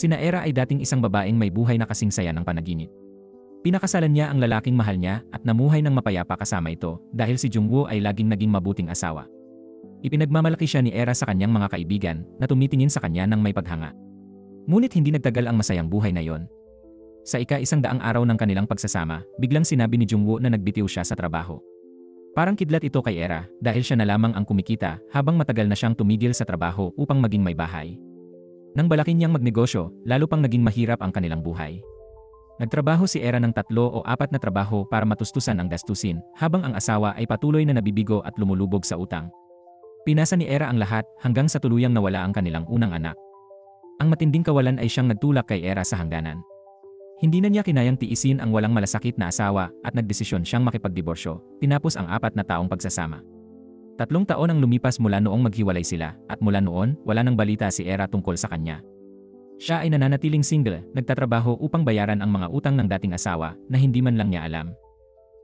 Sina Era ay dating isang babaeng may buhay na kasing saya ng panaginip. Pinakasalan niya ang lalaking mahal niya at namuhay ng mapayapa kasama ito dahil si Jungwoo ay laging naging mabuting asawa. Ipinagmamalaki siya ni Era sa kanyang mga kaibigan na tumitingin sa kanya ng may paghanga. Ngunit hindi nagtagal ang masayang buhay na yon. Sa ika-100 araw ng kanilang pagsasama, biglang sinabi ni Jungwoo na nagbitiw siya sa trabaho. Parang kidlat ito kay Era dahil siya na lamang ang kumikita habang matagal na siyang tumigil sa trabaho upang maging may bahay. Nang balakin niyang magnegosyo, lalo pang naging mahirap ang kanilang buhay. Nagtrabaho si Era ng 3 o 4 na trabaho para matustusan ang gastusin, habang ang asawa ay patuloy na nabibigo at lumulubog sa utang. Pinasa ni Era ang lahat hanggang sa tuluyang nawala ang kanilang unang anak. Ang matinding kawalan ay siyang nagtulak kay Era sa hangganan. Hindi na niya kinayang tiisin ang walang malasakit na asawa at nagdesisyon siyang makipagdiborsyo, tinapos ang 4 na taong pagsasama. 3 taon ang lumipas mula noong maghiwalay sila at mula noon wala nang balita si Era tungkol sa kanya. Siya ay nananatiling single, nagtatrabaho upang bayaran ang mga utang ng dating asawa na hindi man lang niya alam.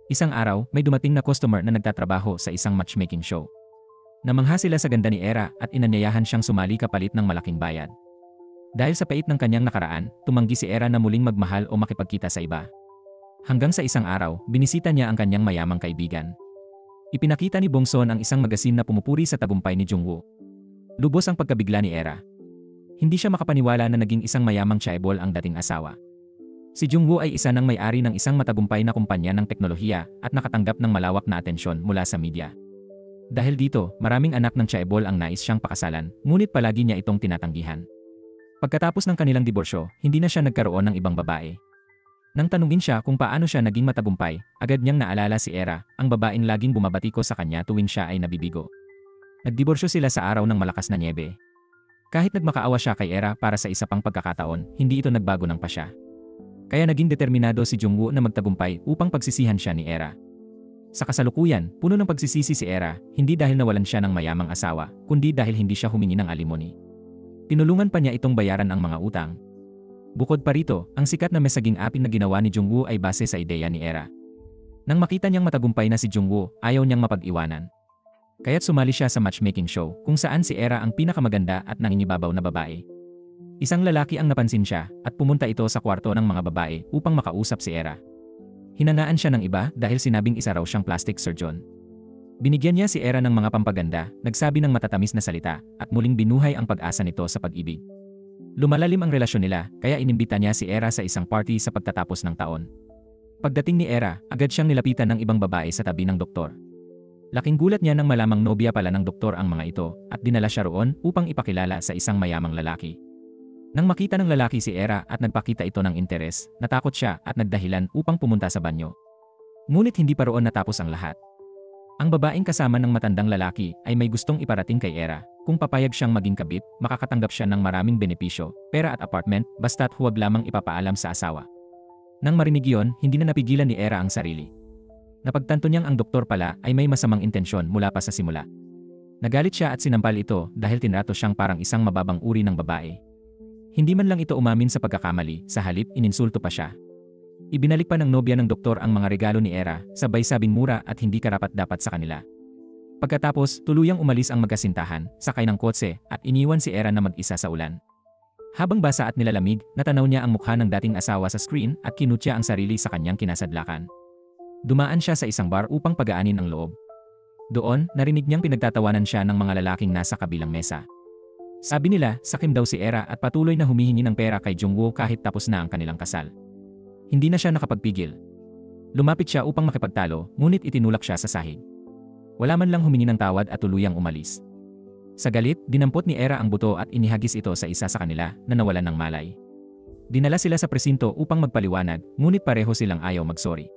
Isang araw, may dumating na customer na nagtatrabaho sa isang matchmaking show. Namangha sila sa ganda ni Era at inanyayahan siyang sumali kapalit ng malaking bayad. Dahil sa pait ng kanyang nakaraan, tumanggi si Era na muling magmahal o makipagkita sa iba. Hanggang sa isang araw, binisita niya ang kanyang mayamang kaibigan. Ipinakita ni Bong Son ang isang magasin na pumupuri sa tagumpay ni Jungwoo. Lubos ang pagkabigla ni Era. Hindi siya makapaniwala na naging isang mayamang chaebol ang dating asawa. Si Jungwoo ay isa ng may-ari ng isang matagumpay na kumpanya ng teknolohiya at nakatanggap ng malawak na atensyon mula sa media. Dahil dito, maraming anak ng chaebol ang nais siyang pakasalan, ngunit palagi niya itong tinatanggihan. Pagkatapos ng kanilang diborsyo, hindi na siya nagkaroon ng ibang babae. Nang tanungin siya kung paano siya naging matagumpay, agad niyang naalala si Era, ang babaeng laging bumabatiko sa kanya tuwing siya ay nabibigo. Nagdiborsyo sila sa araw ng malakas na nyebe. Kahit nagmakaawa siya kay Era para sa isa pang pagkakataon, hindi ito nagbago ng pasya. Kaya naging determinado si Jungwoo na magtagumpay upang pagsisihan siya ni Era. Sa kasalukuyan, puno ng pagsisisi si Era, hindi dahil nawalan siya ng mayamang asawa, kundi dahil hindi siya humingi ng alimony. Tinulungan pa niya itong bayaran ang mga utang. Bukod pa rito, ang sikat na messaging app na ginawa ni Jungwoo ay base sa ideya ni Era. Nang makita niyang matagumpay na si Jungwoo, ayaw niyang mapag-iwanan. Kaya't sumali siya sa matchmaking show kung saan si Era ang pinakamaganda at nangingibabaw na babae. Isang lalaki ang napansin siya at pumunta ito sa kwarto ng mga babae upang makausap si Era. Hinangaan siya ng iba dahil sinabing isa raw siyang plastic surgeon. Binigyan niya si Era ng mga pampaganda, nagsabi ng matatamis na salita at muling binuhay ang pag-asa nito sa pag-ibig. Lumalalim ang relasyon nila kaya inimbita niya si Era sa isang party sa pagtatapos ng taon. Pagdating ni Era, agad siyang nilapitan ng ibang babae sa tabi ng doktor. Laking gulat niya nang malamang nobya pala ng doktor ang mga ito at dinala siya roon upang ipakilala sa isang mayamang lalaki. Nang makita ng lalaki si Era at nagpakita ito ng interes, natakot siya at nagdahilan upang pumunta sa banyo. Ngunit hindi pa roon natapos ang lahat. Ang babaeng kasama ng matandang lalaki ay may gustong iparating kay Era. Kung papayag siyang maging kabit, makakatanggap siya ng maraming benepisyo, pera at apartment, basta't huwag lamang ipapaalam sa asawa. Nang marinig iyon, hindi na napigilan ni Era ang sarili. Napagtanto niyang ang doktor pala ay may masamang intensyon mula pa sa simula. Nagalit siya at sinampal ito dahil tinrato siyang parang isang mababang uri ng babae. Hindi man lang ito umamin sa pagkakamali, sa halip ininsulto pa siya. Ibinalik pa ng nobya ng doktor ang mga regalo ni Era, sabay sabing mura at hindi karapat-dapat sa kanila. Pagkatapos, tuluyang umalis ang magkasintahan, sakay ng kotse at iniwan si Era na mag-isa sa ulan. Habang basa at nilalamig, natanaw niya ang mukha ng dating asawa sa screen at kinutya ang sarili sa kanyang kinasadlakan. Dumaan siya sa isang bar upang pagaanin ang loob. Doon, narinig niyang pinagtatawanan siya ng mga lalaking nasa kabilang mesa. Sabi nila, sakim daw si Era at patuloy na humihingi ng pera kay Jungwoo kahit tapos na ang kanilang kasal. Hindi na siya nakapagpigil. Lumapit siya upang makipagtalo, ngunit itinulak siya sa sahig. Wala man lang humingi ng tawad at tuluyang umalis. Sa galit, dinampot ni Era ang buto at inihagis ito sa isa sa kanila na nawalan ng malay. Dinala sila sa presinto upang magpaliwanag, ngunit pareho silang ayaw magsorry.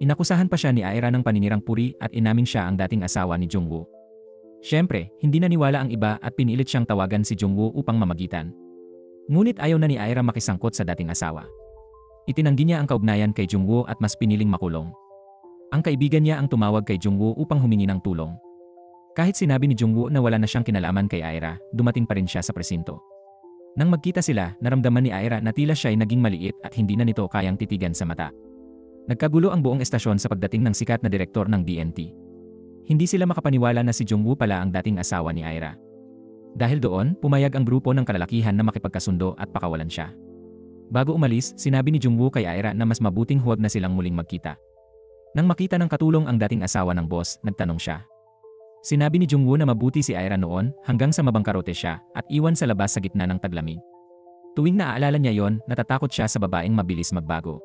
Inakusahan pa siya ni Era ng paninirang puri at inamin siya ang dating asawa ni Jungwoo. Siyempre, hindi naniwala ang iba at pinilit siyang tawagan si Jungwoo upang mamagitan. Ngunit ayaw na ni Era makisangkot sa dating asawa. Itinanggi niya ang kaugnayan kay Jungwoo at mas piniling makulong. Ang kaibigan niya ang tumawag kay Jungwoo upang humingi ng tulong. Kahit sinabi ni Jungwoo na wala na siyang kinalaman kay Era, dumating pa rin siya sa presinto. Nang magkita sila, naramdaman ni Era na tila siya ay naging maliit at hindi na nito kayang titigan sa mata. Nagkagulo ang buong estasyon sa pagdating ng sikat na direktor ng DNT. Hindi sila makapaniwala na si Jungwoo pala ang dating asawa ni Era. Dahil doon, pumayag ang grupo ng kalalakihan na makipagkasundo at pakawalan siya. Bago umalis, sinabi ni Jungwoo kay Aira na mas mabuting huwag na silang muling magkita. Nang makita ng katulong ang dating asawa ng boss, nagtanong siya. Sinabi ni Jungwoo na mabuti si Aira noon hanggang sa mabangkarote siya at iwan sa labas sa gitna ng taglamig. Tuwing naaalala niya yon, natatakot siya sa babaeng mabilis magbago.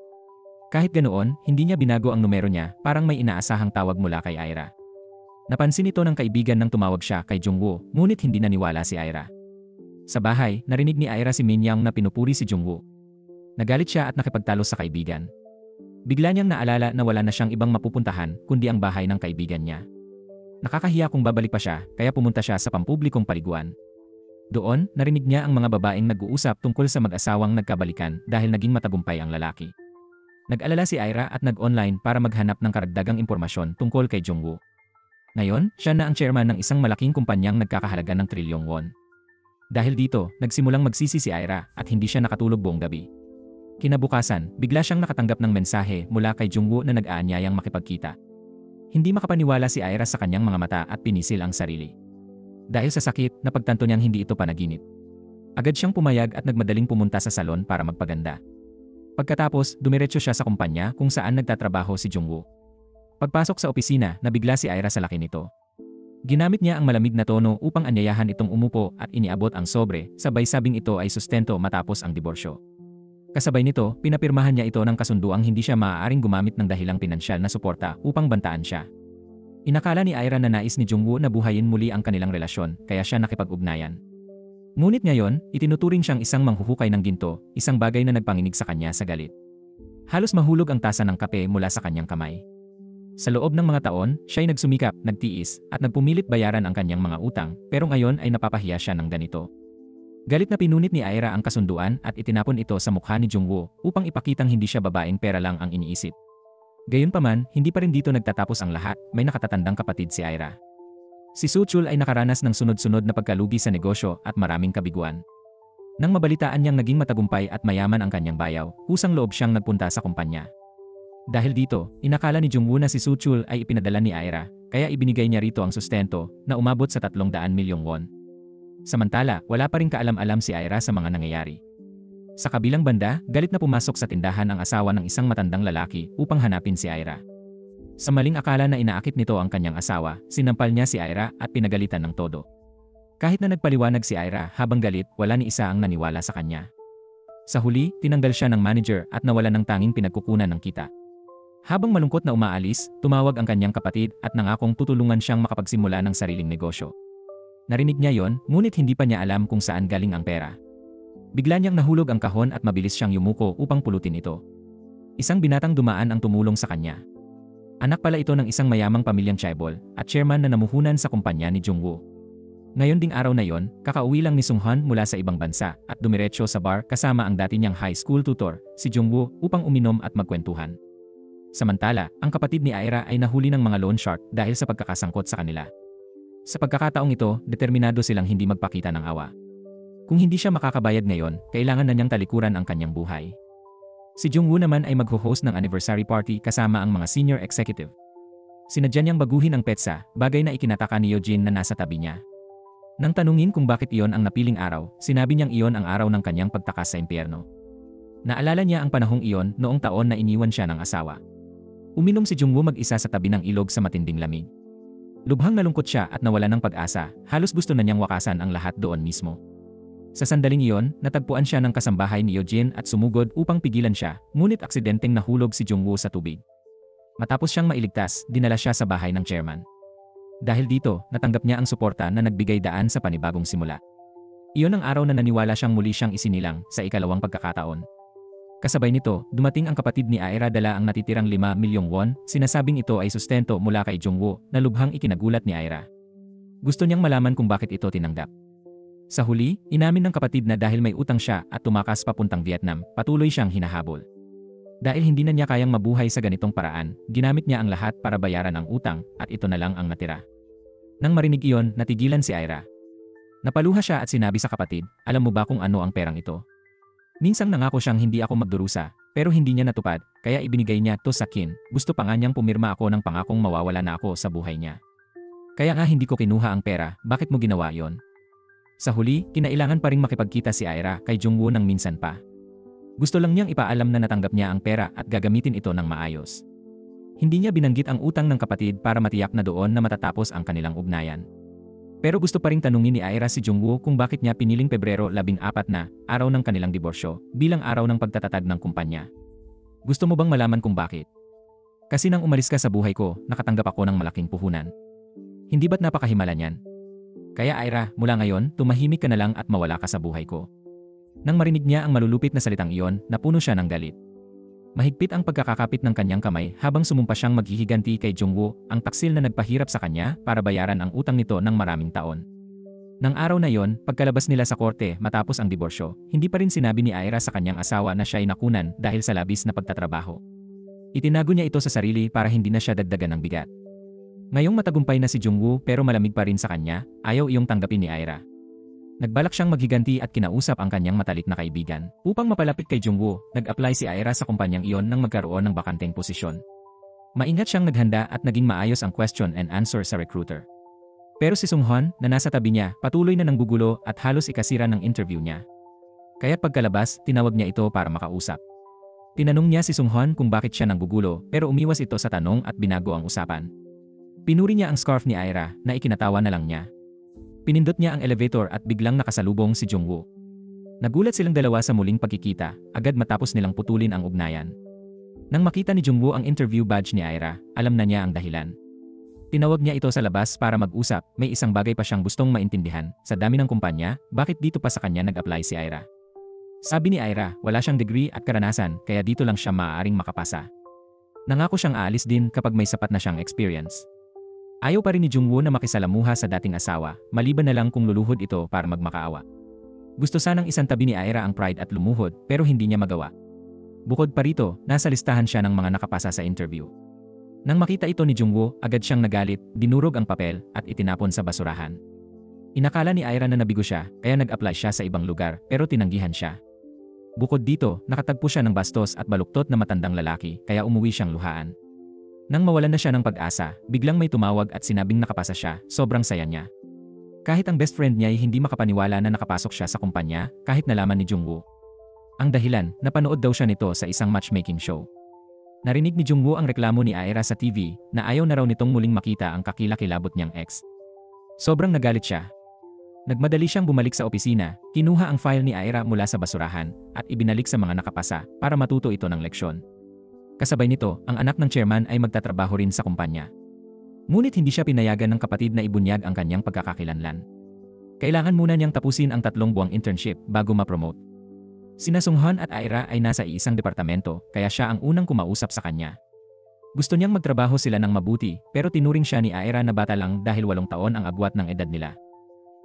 Kahit ganoon, hindi niya binago ang numero niya, parang may inaasahang tawag mula kay Aira. Napansin ito ng kaibigan nang tumawag siya kay Jungwoo, ngunit hindi naniwala si Aira. Sa bahay, narinig ni Aira si Min Young na pinupuri si Jungwoo. Nagalit siya at nakipagtalo sa kaibigan. Bigla niyang naalala na wala na siyang ibang mapupuntahan kundi ang bahay ng kaibigan niya. Nakakahiya kung babalik pa siya, kaya pumunta siya sa pampublikong paliguan. Doon, narinig niya ang mga babaeng nag-uusap tungkol sa mag-asawang nagkabalikan dahil naging matagumpay ang lalaki. Nag-alala si Aira at nag-online para maghanap ng karagdagang impormasyon tungkol kay Jungwoo. Ngayon, siya na ang chairman ng isang malaking kumpanyang nagkakahalaga ng trilyong won. Dahil dito, nagsimulang magsisi si Aira at hindi siya nakatulog buong gabi. Kinabukasan, bigla siyang nakatanggap ng mensahe mula kay Jungwoo na nag-aanyayang makipagkita. Hindi makapaniwala si Aira sa kanyang mga mata at pinisil ang sarili. Dahil sa sakit, napagtanto niyang hindi ito panaginip. Agad siyang pumayag at nagmadaling pumunta sa salon para magpaganda. Pagkatapos, dumiretso siya sa kumpanya kung saan nagtatrabaho si Jungwoo. Pagpasok sa opisina, nabigla si Aira sa laki nito. Ginamit niya ang malamig na tono upang anyayahan itong umupo at iniabot ang sobre, sabay sabing ito ay sustento matapos ang diborsyo. Kasabay nito, pinapirmahan niya ito ng kasunduang hindi siya maaaring gumamit ng dahilang pinansyal na suporta upang bantaan siya. Inakala ni Aira na nais ni Jungwoo na buhayin muli ang kanilang relasyon, kaya siya nakipag-ugnayan. Ngunit ngayon, itinuturing siyang isang manghuhukay ng ginto, isang bagay na nagpanginig sa kanya sa galit. Halos mahulog ang tasa ng kape mula sa kanyang kamay. Sa loob ng mga taon, siya'y nagsumikap, nagtiis, at nagpumilit bayaran ang kanyang mga utang, pero ngayon ay napapahiya siya ng ganito. Galit na pinunit ni Aira ang kasunduan at itinapon ito sa mukha ni Jungwoo upang ipakitang hindi siya babaeng pera lang ang iniisip. Gayunpaman, hindi pa rin dito nagtatapos ang lahat, may nakatatandang kapatid si Aira. Si Soo-chul ay nakaranas ng sunod-sunod na pagkalugi sa negosyo at maraming kabiguan. Nang mabalitaan niyang naging matagumpay at mayaman ang kanyang bayaw, kusang loob siyang nagpunta sa kumpanya. Dahil dito, inakala ni Jungwoo na si Soo-chul ay ipinadala ni Aira, kaya ibinigay niya rito ang sustento na umabot sa 300 milyong won. Samantala, wala pa rin kaalam-alam si Aira sa mga nangyayari. Sa kabilang banda, galit na pumasok sa tindahan ang asawa ng isang matandang lalaki upang hanapin si Aira. Sa maling akala na inaakit nito ang kanyang asawa, sinampal niya si Aira at pinagalitan ng todo. Kahit na nagpaliwanag si Aira habang galit, wala ni isa ang naniwala sa kanya. Sa huli, tinanggal siya ng manager at nawalan ng tanging pinagkukunan ng kita. Habang malungkot na umaalis, tumawag ang kanyang kapatid at nangakong tutulungan siyang makapagsimula ng sariling negosyo. Narinig niya yon, ngunit hindi pa niya alam kung saan galing ang pera. Bigla niyang nahulog ang kahon at mabilis siyang yumuko upang pulutin ito. Isang binatang dumaan ang tumulong sa kanya. Anak pala ito ng isang mayamang pamilyang chaebol at chairman na namuhunan sa kumpanya ni Jungwoo. Ngayon ding araw na yon, kakauwi lang ni Sunghan mula sa ibang bansa at dumiretso sa bar kasama ang dati niyang high school tutor, si Jungwoo, upang uminom at magkwentuhan. Samantala, ang kapatid ni Aira ay nahuli ng mga loan shark dahil sa pagkakasangkot sa kanila. Sa pagkakataong ito, determinado silang hindi magpakita ng awa. Kung hindi siya makakabayad ngayon, kailangan na niyang talikuran ang kanyang buhay. Si Jungwoo naman ay magho-host ng anniversary party kasama ang mga senior executive. Sinadya niyang baguhin ang petsa, bagay na ikinataka ni Eugene na nasa tabi niya. Nang tanungin kung bakit iyon ang napiling araw, sinabi niyang iyon ang araw ng kanyang pagtakas sa impyerno. Naalala niya ang panahong iyon noong taon na iniwan siya ng asawa. Uminom si Jungwoo mag-isa sa tabi ng ilog sa matinding lamig. Lubhang nalungkot siya at nawala ng pag-asa, halos gusto na niyang wakasan ang lahat doon mismo. Sa sandaling iyon, natagpuan siya ng kasambahay ni Eugene at sumugod upang pigilan siya, ngunit aksidenteng nahulog si Jungwoo sa tubig. Matapos siyang mailigtas, dinala siya sa bahay ng chairman. Dahil dito, natanggap niya ang suporta na nagbigay daan sa panibagong simula. Iyon ang araw na naniwala siyang muli siyang isinilang sa ikalawang pagkakataon. Kasabay nito, dumating ang kapatid ni Aira dala ang natitirang 5 milyong won, sinasabing ito ay sustento mula kay Jungwoo na lubhang ikinagulat ni Aira. Gusto niyang malaman kung bakit ito tinanggap. Sa huli, inamin ng kapatid na dahil may utang siya at tumakas papuntang Vietnam, patuloy siyang hinahabol. Dahil hindi na niya kayang mabuhay sa ganitong paraan, ginamit niya ang lahat para bayaran ang utang at ito na lang ang natira. Nang marinig iyon, natigilan si Aira. Napaluha siya at sinabi sa kapatid, "Alam mo ba kung ano ang perang ito? Minsang nangako siyang hindi ako magdurusa, pero hindi niya natupad, kaya ibinigay niya to sa akin. Gusto pa nga niyang pumirma ako ng pangakong mawawala na ako sa buhay niya. Kaya nga hindi ko kinuha ang pera, bakit mo ginawa yon?" Sa huli, kinailangan pa ring makipagkita si Ira kay Jungwoo ng minsan pa. Gusto lang niyang ipaalam na natanggap niya ang pera at gagamitin ito ng maayos. Hindi niya binanggit ang utang ng kapatid para matiyak na doon na matatapos ang kanilang ugnayan. Pero gusto pa ring tanungin ni Ira si Jungwoo kung bakit niya piniling Pebrero 14 na, araw ng kanilang diborsyo, bilang araw ng pagtatatag ng kumpanya. Gusto mo bang malaman kung bakit? Kasi nang umalis ka sa buhay ko, nakatanggap ako ng malaking puhunan. Hindi ba't napakahimala niyan? Kaya Ira, mula ngayon, tumahimik ka na lang at mawala ka sa buhay ko. Nang marinig niya ang malulupit na salitang iyon, napuno siya ng galit. Mahigpit ang pagkakakapit ng kanyang kamay habang sumumpa siyang maghihiganti kay Jungwoo, ang taksil na nagpahirap sa kanya para bayaran ang utang nito ng maraming taon. Nang araw na yon, pagkalabas nila sa korte matapos ang diborsyo, hindi pa rin sinabi ni Ira sa kanyang asawa na siya ay nakunan dahil sa labis na pagtatrabaho. Itinago niya ito sa sarili para hindi na siya dagdagan ng bigat. Ngayong matagumpay na si Jungwoo pero malamig pa rin sa kanya, ayaw iyong tanggapin ni Ira. Nagbalak siyang maghiganti at kinausap ang kanyang matalik na kaibigan. Upang mapalapit kay Jungwoo, nag-apply si Ira sa kumpanyang iyon nang magkaroon ng bakanteng posisyon. Maingat siyang naghanda at naging maayos ang question and answer sa recruiter. Pero si Sunghwan, na nasa tabi niya, patuloy na nanggugulo at halos ikasira ng interview niya. Kaya pagkalabas, tinawag niya ito para makausap. Tinanong niya si Sunghwan kung bakit siya nanggugulo pero umiwas ito sa tanong at binago ang usapan. Pinuri niya ang scarf ni Ira na ikinatawa na lang niya. Pinindot niya ang elevator at biglang nakasalubong si Jungwoo. Nagulat silang dalawa sa muling pagkikita, agad matapos nilang putulin ang ugnayan. Nang makita ni Jungwoo ang interview badge ni Ira, alam na niya ang dahilan. Tinawag niya ito sa labas para mag-usap, may isang bagay pa siyang gustong maintindihan, sa dami ng kumpanya, bakit dito pa sa kanya nag-apply si Ira. Sabi ni Ira, wala siyang degree at karanasan kaya dito lang siya maaaring makapasa. Nangako siyang aalis din kapag may sapat na siyang experience. Ayaw pa rin ni Jungwoo na makisalamuha sa dating asawa, maliban na lang kung luluhod ito para magmakaawa. Gusto sanang isantabi ni Ira ang pride at lumuhod pero hindi niya magawa. Bukod pa rito, nasa listahan siya ng mga nakapasa sa interview. Nang makita ito ni Jungwoo, agad siyang nagalit, dinurog ang papel at itinapon sa basurahan. Inakala ni Ira na nabigo siya, kaya nag-apply siya sa ibang lugar pero tinanggihan siya. Bukod dito, nakatagpo siya ng bastos at baluktot na matandang lalaki kaya umuwi siyang luhaan. Nang mawalan na siya ng pag-asa, biglang may tumawag at sinabing nakapasa siya, sobrang saya niya. Kahit ang best friend niya ay hindi makapaniwala na nakapasok siya sa kumpanya, kahit nalaman ni Jungwoo. Ang dahilan, napanood daw siya nito sa isang matchmaking show. Narinig ni Jungwoo ang reklamo ni Ira sa TV, na ayaw na raw nitong muling makita ang kakilakilabot niyang ex. Sobrang nagalit siya. Nagmadali siyang bumalik sa opisina, kinuha ang file ni Ira mula sa basurahan, at ibinalik sa mga nakapasa, para matuto ito ng leksyon. Kasabay nito, ang anak ng chairman ay magtatrabaho rin sa kumpanya. Ngunit hindi siya pinayagan ng kapatid na ibunyag ang kanyang pagkakakilanlan. Kailangan muna niyang tapusin ang 3 buwang internship bago ma-promote. Sina Sunghwan at Ira ay nasa isang departamento, kaya siya ang unang kumausap sa kanya. Gusto niyang magtrabaho sila ng mabuti, pero tinuring siya ni Ira na bata lang dahil 8 taon ang agwat ng edad nila.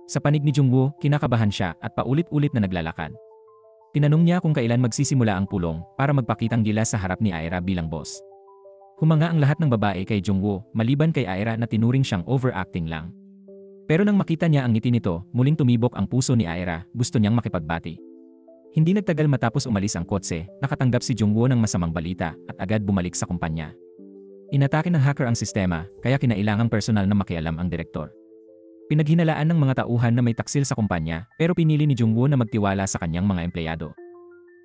Sa panig ni Jungwoo, kinakabahan siya at paulit-ulit na naglalakad. Tinanong niya kung kailan magsisimula ang pulong para magpakitang gilas sa harap ni Ira bilang boss. Humanga ang lahat ng babae kay Jungwoo, maliban kay Ira na tinuring siyang overacting lang. Pero nang makita niya ang ngiti nito, muling tumibok ang puso ni Ira, gusto niyang makipagbati. Hindi nagtagal matapos umalis ang kotse, nakatanggap si Jungwoo ng masamang balita at agad bumalik sa kumpanya. Inatake ng hacker ang sistema, kaya kinailangang personal na makialam ang direktor. Pinaghinalaan ng mga tauhan na may taksil sa kumpanya, pero pinili ni Jungwoo na magtiwala sa kanyang mga empleyado.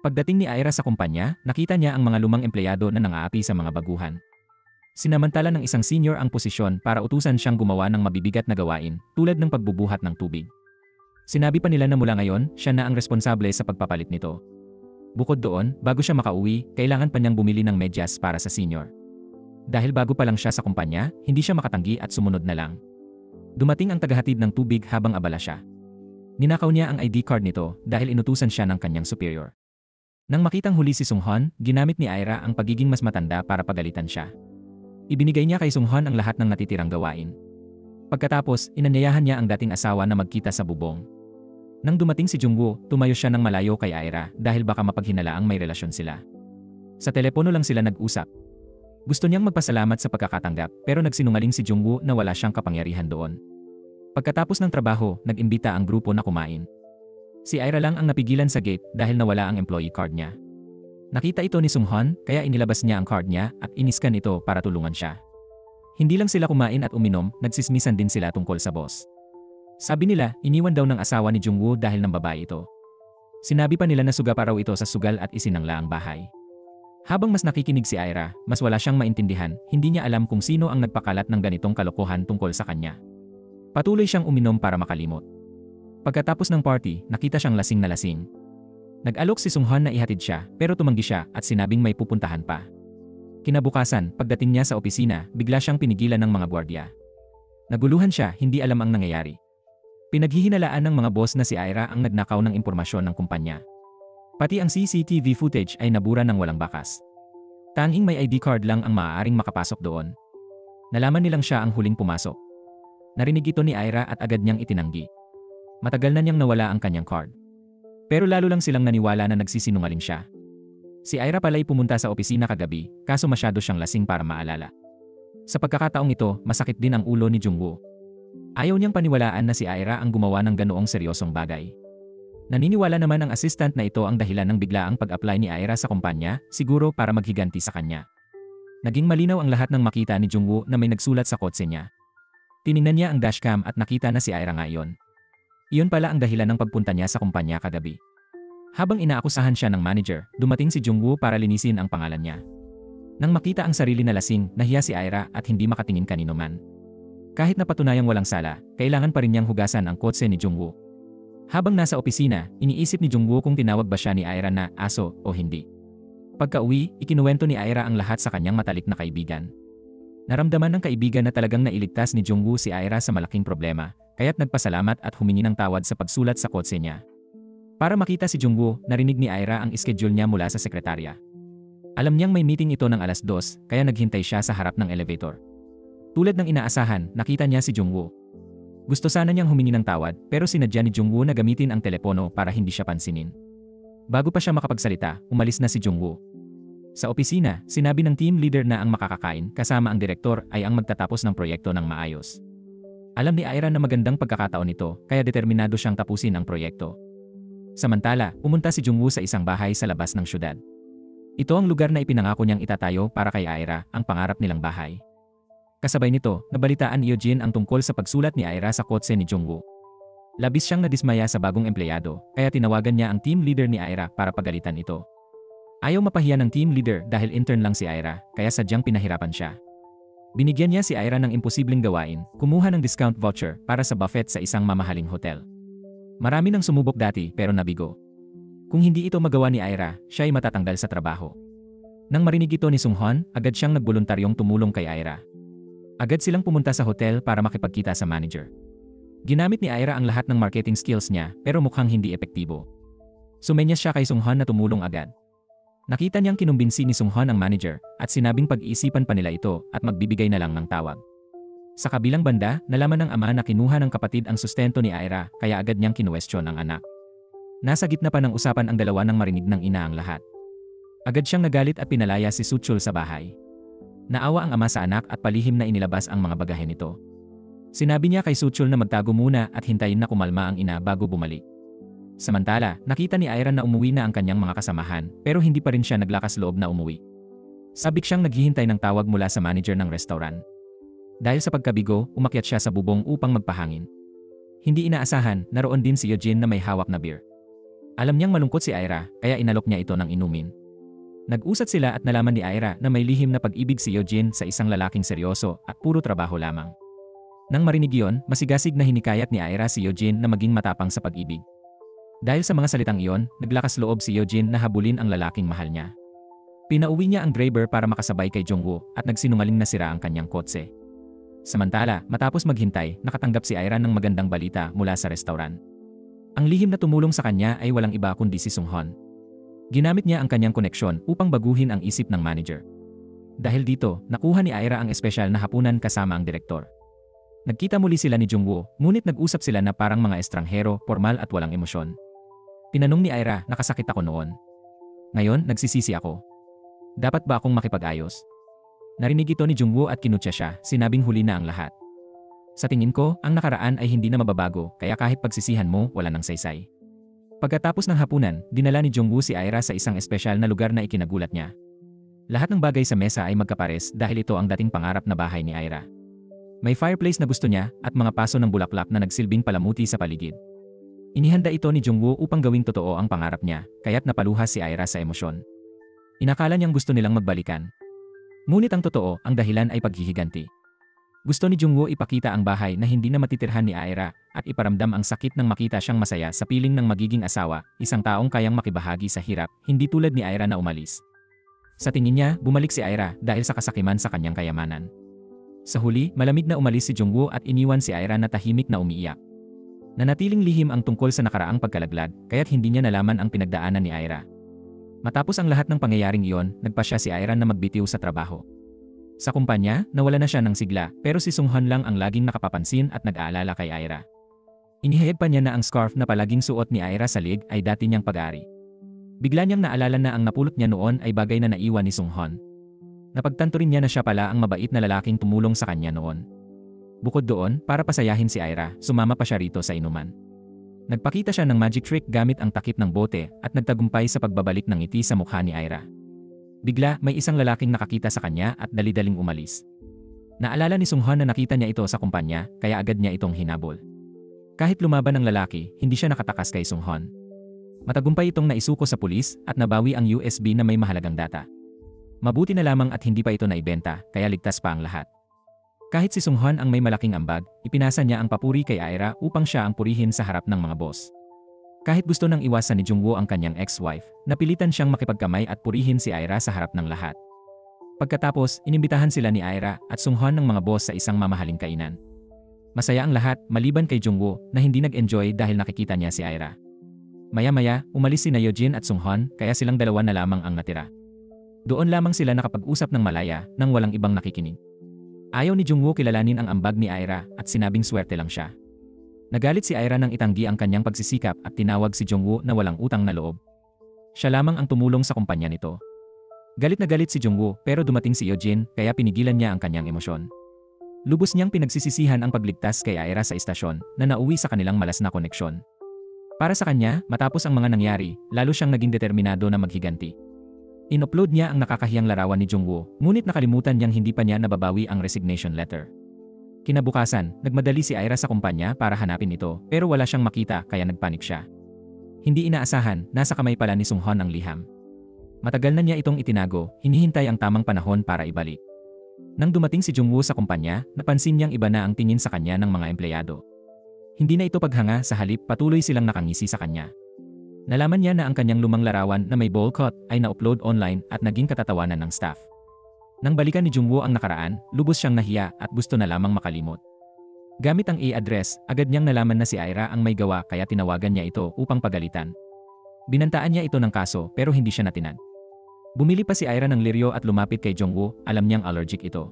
Pagdating ni Ira sa kumpanya, nakita niya ang mga lumang empleyado na nangaapi sa mga baguhan. Sinamantala ng isang senior ang posisyon para utusan siyang gumawa ng mabibigat na gawain, tulad ng pagbubuhat ng tubig. Sinabi pa nila na mula ngayon, siya na ang responsable sa pagpapalit nito. Bukod doon, bago siya makauwi, kailangan pa niyang bumili ng medyas para sa senior. Dahil bago pa lang siya sa kumpanya, hindi siya makatanggi at sumunod na lang. Dumating ang tagahatid ng tubig habang abala siya. Ninakaw niya ang ID card nito dahil inutusan siya ng kanyang superior. Nang makitang huli si Sunghwan, ginamit ni Ira ang pagiging mas matanda para pagalitan siya. Ibinigay niya kay Sunghwan ang lahat ng natitirang gawain. Pagkatapos, inanyayahan niya ang dating asawa na magkita sa bubong. Nang dumating si Jungwoo, tumayo siya ng malayo kay Ira dahil baka mapaghinalaang may relasyon sila. Sa telepono lang sila nag-usap. Gusto niyang magpasalamat sa pagkakatanggap pero nagsinungaling si Jungwoo na wala siyang kapangyarihan doon. Pagkatapos ng trabaho, nag-imbita ang grupo na kumain. Si Ira lang ang napigilan sa gate dahil nawala ang employee card niya. Nakita ito ni Sunghwan kaya inilabas niya ang card niya at iniskan ito para tulungan siya. Hindi lang sila kumain at uminom, nagsismisan din sila tungkol sa boss. Sabi nila, iniwan daw ng asawa ni Jungwoo dahil ng babae ito. Sinabi pa nila na suga pa raw ito sa sugal at isinangla ang bahay. Habang mas nakikinig si Ira, mas wala siyang maintindihan, hindi niya alam kung sino ang nagpakalat ng ganitong kalokohan tungkol sa kanya. Patuloy siyang uminom para makalimot. Pagkatapos ng party, nakita siyang lasing na lasing. Nag-alok si Sunghan na ihatid siya, pero tumanggi siya at sinabing may pupuntahan pa. Kinabukasan, pagdating niya sa opisina, bigla siyang pinigilan ng mga gwardiya. Naguluhan siya, hindi alam ang nangyayari. Pinaghihinalaan ng mga boss na si Ira ang nagnakaw ng impormasyon ng kumpanya. Pati ang CCTV footage ay nabura ng walang bakas. Tanging may ID card lang ang maaaring makapasok doon. Nalaman nilang siya ang huling pumasok. Narinig ito ni Ira at agad niyang itinanggi. Matagal na niyang nawala ang kanyang card. Pero lalo lang silang naniwala na nagsisinungaling siya. Si Ira pala'y pumunta sa opisina kagabi, kaso masyado siyang lasing para maalala. Sa pagkakataong ito, masakit din ang ulo ni Jungwoo. Ayaw niyang paniwalaan na si Ira ang gumawa ng ganoong seryosong bagay. Naniniwala naman ang assistant na ito ang dahilan ng biglaang pag-apply ni Ira sa kumpanya, siguro para maghiganti sa kanya. Naging malinaw ang lahat ng makita ni Jungwoo na may nagsulat sa kotse niya. Tiningnan niya ang dashcam at nakita na si Ira nga iyon. Iyon pala ang dahilan ng pagpunta niya sa kumpanya kagabi. Habang inaakusahan siya ng manager, dumating si Jungwoo para linisin ang pangalan niya. Nang makita ang sarili na lasing, nahiya si Ira at hindi makatingin kanino man. Kahit na patunayang walang sala, kailangan pa rin niyang hugasan ang kotse ni Jungwoo. Habang nasa opisina, iniisip ni Jungwoo kung tinawag ba siya ni Ira na aso o hindi. Pagka-uwi, ikinuwento ni Ira ang lahat sa kanyang matalik na kaibigan. Naramdaman ng kaibigan na talagang nailigtas ni Jungwoo si Ira sa malaking problema, kaya't nagpasalamat at humingi ng tawad sa pagsulat sa kotse niya. Para makita si Jungwoo, narinig ni Ira ang schedule niya mula sa sekretarya. Alam niyang may meeting ito ng 2:00, kaya naghintay siya sa harap ng elevator. Tulad ng inaasahan, nakita niya si Jungwoo. Gusto sana niyang humingi ng tawad, pero sinadya ni Jungwoo na gamitin ang telepono para hindi siya pansinin. Bago pa siya makapagsalita, umalis na si Jungwoo. Sa opisina, sinabi ng team leader na ang makakakain kasama ang direktor ay ang magtatapos ng proyekto ng maayos. Alam ni Ira na magandang pagkakataon ito, kaya determinado siyang tapusin ang proyekto. Samantala, pumunta si Jungwoo sa isang bahay sa labas ng syudad. Ito ang lugar na ipinangako niyang itatayo para kay Ira, ang pangarap nilang bahay. Kasabay nito, nabalitaan ni Eugene ang tungkol sa pagsulat ni Ira sa kotse ni Jungwoo. Labis siyang nadismaya sa bagong empleyado, kaya tinawagan niya ang team leader ni Ira para pagalitan ito. Ayaw mapahiya ng team leader dahil intern lang si Ira, kaya sadyang pinahirapan siya. Binigyan niya si Ira ng imposibleng gawain, kumuha ng discount voucher para sa buffet sa isang mamahaling hotel. Marami nang sumubok dati pero nabigo. Kung hindi ito magawa ni Ira, siya ay matatanggal sa trabaho. Nang marinig ito ni Sunghan, agad siyang nagboluntaryong tumulong kay Ira. Agad silang pumunta sa hotel para makipagkita sa manager. Ginamit ni Ira ang lahat ng marketing skills niya pero mukhang hindi epektibo. Sumenyas siya kay Sunghan na tumulong agad. Nakita niyang kinumbinsi ni Sunghan ang manager at sinabing pag-iisipan pa nila ito at magbibigay na lang ng tawag. Sa kabilang banda, nalaman ng ama na kinuha ng kapatid ang sustento ni Ira kaya agad niyang kinuwestiyon ang anak. Nasa gitna pa ng usapan ang dalawa nang marinig ng ina ang lahat. Agad siyang nagalit at pinalaya si Suchul sa bahay. Naawa ang ama sa anak at palihim na inilabas ang mga bagahe nito. Sinabi niya kay Suchul na magtago muna at hintayin na kumalma ang ina bago bumalik. Samantala, nakita ni Ira na umuwi na ang kanyang mga kasamahan pero hindi pa rin siya naglakas loob na umuwi. Sabik siyang naghihintay ng tawag mula sa manager ng restaurant. Dahil sa pagkabigo, umakyat siya sa bubong upang magpahangin. Hindi inaasahan, naroon din si Eugene na may hawak na beer. Alam niyang malungkot si Ira, kaya inalok niya ito ng inumin. Nag-usat sila at nalaman ni Ira na may lihim na pag-ibig si Eugene sa isang lalaking seryoso at puro trabaho lamang. Nang marinig iyon, masigasig na hinikayat ni Ira si Eugene na maging matapang sa pag-ibig. Dahil sa mga salitang iyon, naglakas loob si Eugene na habulin ang lalaking mahal niya. Pinauwi niya ang driver para makasabay kay Jungwoo at nagsinungaling na sira ang kanyang kotse. Samantala, matapos maghintay, nakatanggap si Ira ng magandang balita mula sa restaurant. Ang lihim na tumulong sa kanya ay walang iba kundi si Sunghan. Ginamit niya ang kanyang koneksyon upang baguhin ang isip ng manager. Dahil dito, nakuha ni Ira ang espesyal na hapunan kasama ang direktor. Nagkita muli sila ni Jungwoo, ngunit nag-usap sila na parang mga estranghero, formal at walang emosyon. Tinanong ni Ira, nakasakit ako noon. Ngayon, nagsisisi ako. Dapat ba akong makipag-ayos? Narinig ito ni Jungwoo at kinutya siya, sinabing huli na ang lahat. Sa tingin ko, ang nakaraan ay hindi na mababago, kaya kahit pagsisihan mo, wala nang saysay. Pagkatapos ng hapunan, dinala ni Jungwoo si Ira sa isang espesyal na lugar na ikinagulat niya. Lahat ng bagay sa mesa ay magkapares dahil ito ang dating pangarap na bahay ni Ira. May fireplace na gusto niya at mga paso ng bulaklak na nagsilbing palamuti sa paligid. Inihanda ito ni Jungwoo upang gawing totoo ang pangarap niya, kaya't napaluha si Aira sa emosyon. Inakala niyang gusto nilang magbalikan. Ngunit ang totoo, ang dahilan ay paghihiganti. Gusto ni Jungwoo ipakita ang bahay na hindi na matitirhan ni Aira at iparamdam ang sakit ng makita siyang masaya sa piling ng magiging asawa, isang taong kayang makibahagi sa hirap, hindi tulad ni Aira na umalis. Sa tingin niya, bumalik si Aira dahil sa kasakiman sa kanyang kayamanan. Sa huli, malamig na umalis si Jungwoo at iniwan si Aira na tahimik na umiiyak. Nanatiling lihim ang tungkol sa nakaraang pagkalaglag, kaya't hindi niya nalaman ang pinagdaanan ni Aira. Matapos ang lahat ng pangyayaring iyon, nagpasya si Aira na magbitiw sa trabaho. Sa kumpanya, nawala na siya ng sigla, pero si Sung-han lang ang laging nakapapansin at nag-aalala kay Aira. Inihayag pa niya na ang scarf na palaging suot ni Aira sa lig ay dati niyang pag-aari. Bigla niyang naalala na ang napulot niya noon ay bagay na naiwan ni Sung-han. Napagtanto rin niya na siya pala ang mabait na lalaking tumulong sa kanya noon. Bukod doon, para pasayahin si Aira, sumama pa siya rito sa inuman. Nagpakita siya ng magic trick gamit ang takip ng bote at nagtagumpay sa pagbabalik ng ngiti sa mukha ni Aira. Bigla, may isang lalaking nakakita sa kanya at dali-daling umalis. Naalala ni Sung-han na nakita niya ito sa kumpanya, kaya agad niya itong hinabol. Kahit lumaban ang lalaki, hindi siya nakatakas kay Sung-han. Matagumpay itong naisuko sa pulis at nabawi ang USB na may mahalagang data. Mabuti na lamang at hindi pa ito naibenta, kaya ligtas pa ang lahat. Kahit si Sung-han ang may malaking ambag, ipinasa niya ang papuri kay Aira upang siya ang purihin sa harap ng mga boss. Kahit gusto nang iwasan ni Jungwoo ang kanyang ex-wife, napilitan siyang makipagkamay at purihin si Aira sa harap ng lahat. Pagkatapos, inimbitahan sila ni Aira at Sung-han ng mga boss sa isang mamahaling kainan. Masaya ang lahat, maliban kay Jungwoo na hindi nag-enjoy dahil nakikita niya si Aira. Maya-maya, umalis si Yojin at Sung-han kaya silang dalawa na lamang ang natira. Doon lamang sila nakapag-usap ng malaya nang walang ibang nakikinig. Ayaw ni Jungwoo kilalanin ang ambag ni Aira at sinabing swerte lang siya. Nagalit si Aira nang itanggi ang kanyang pagsisikap at tinawag si Jungwoo na walang utang na loob. Siya lamang ang tumulong sa kumpanya nito. Galit na galit si Jungwoo pero dumating si Yojin kaya pinigilan niya ang kanyang emosyon. Lubos niyang pinagsisisihan ang pagligtas kay Aira sa istasyon na nauwi sa kanilang malas na koneksyon. Para sa kanya, matapos ang mga nangyari, lalo siyang naging determinado na maghiganti. In-upload niya ang nakakahiyang larawan ni Jungwoo, ngunit nakalimutan niyang hindi pa niya nababawi ang resignation letter. Kinabukasan, nagmadali si Aira sa kumpanya para hanapin ito pero wala siyang makita kaya nagpanik siya. Hindi inaasahan, nasa kamay pala ni Sung-han ang liham. Matagal na niya itong itinago, hinihintay ang tamang panahon para ibalik. Nang dumating si Jungwoo sa kumpanya, napansin niyang iba na ang tingin sa kanya ng mga empleyado. Hindi na ito paghanga, sa halip patuloy silang nakangisi sa kanya. Nalaman niya na ang kanyang lumang larawan na may bowl cut ay na-upload online at naging katatawanan ng staff. Nang balikan ni Jungwoo ang nakaraan, lubos siyang nahiya at gusto na lamang makalimot. Gamit ang e-address, agad niyang nalaman na si Aira ang may gawa kaya tinawagan niya ito upang pagalitan. Binantaan niya ito ng kaso pero hindi siya natinag. Bumili pa si Aira ng liryo at lumapit kay Jungwoo, alam niyang allergic ito.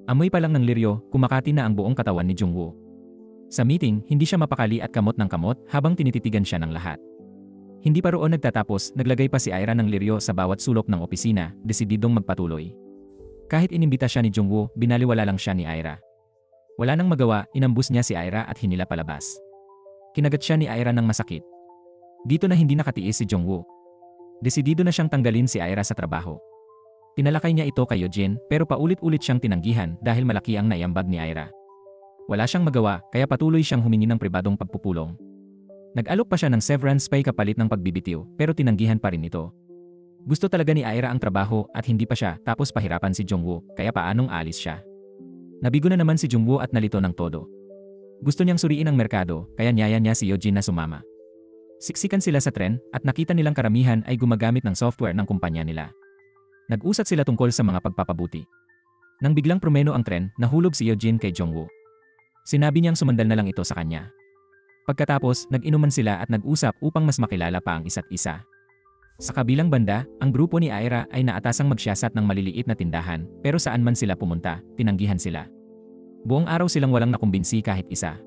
Amoy pa lang ng liryo, kumakati na ang buong katawan ni Jungwoo. Sa meeting, hindi siya mapakali at kamot ng kamot habang tinititigan siya ng lahat. Hindi pa roon nagtatapos, naglagay pa si Aira ng liryo sa bawat sulok ng opisina, desididong magpatuloy. Kahit inimbita siya ni Jungwoo, binaliwala lang siya ni Aira. Wala nang magawa, inambus niya si Aira at hinila palabas. Kinagat siya ni Aira ng masakit. Dito na hindi nakatiis si Jungwoo. Desidido na siyang tanggalin si Aira sa trabaho. Tinalakay niya ito kay Yojin pero paulit-ulit siyang tinanggihan dahil malaki ang naiambag ni Aira. Wala siyang magawa kaya patuloy siyang humingi ng pribadong pagpupulong. Nag-alok pa siya ng severance pay kapalit ng pagbibitiw pero tinanggihan pa rin ito. Gusto talaga ni Aira ang trabaho at hindi pa siya tapos pahirapan si Jungwoo kaya paanong alis siya. Nabigo na naman si Jungwoo at nalito ng todo. Gusto niyang suriin ang merkado kaya niyaya niya si Yojin na sumama. Siksikan sila sa tren at nakita nilang karamihan ay gumagamit ng software ng kumpanya nila. Nag-usat sila tungkol sa mga pagpapabuti. Nang biglang prumeno ang tren, nahulog si Yojin kay Jungwoo. Sinabi niyang sumandal na lang ito sa kanya. Pagkatapos, nag-inuman sila at nag-usap upang mas makilala pa ang isa't isa. Sa kabilang banda, ang grupo ni Aira ay naatasang magsiyasat ng maliliit na tindahan pero saan man sila pumunta, tinanggihan sila. Buong araw silang walang nakumbinsi kahit isa.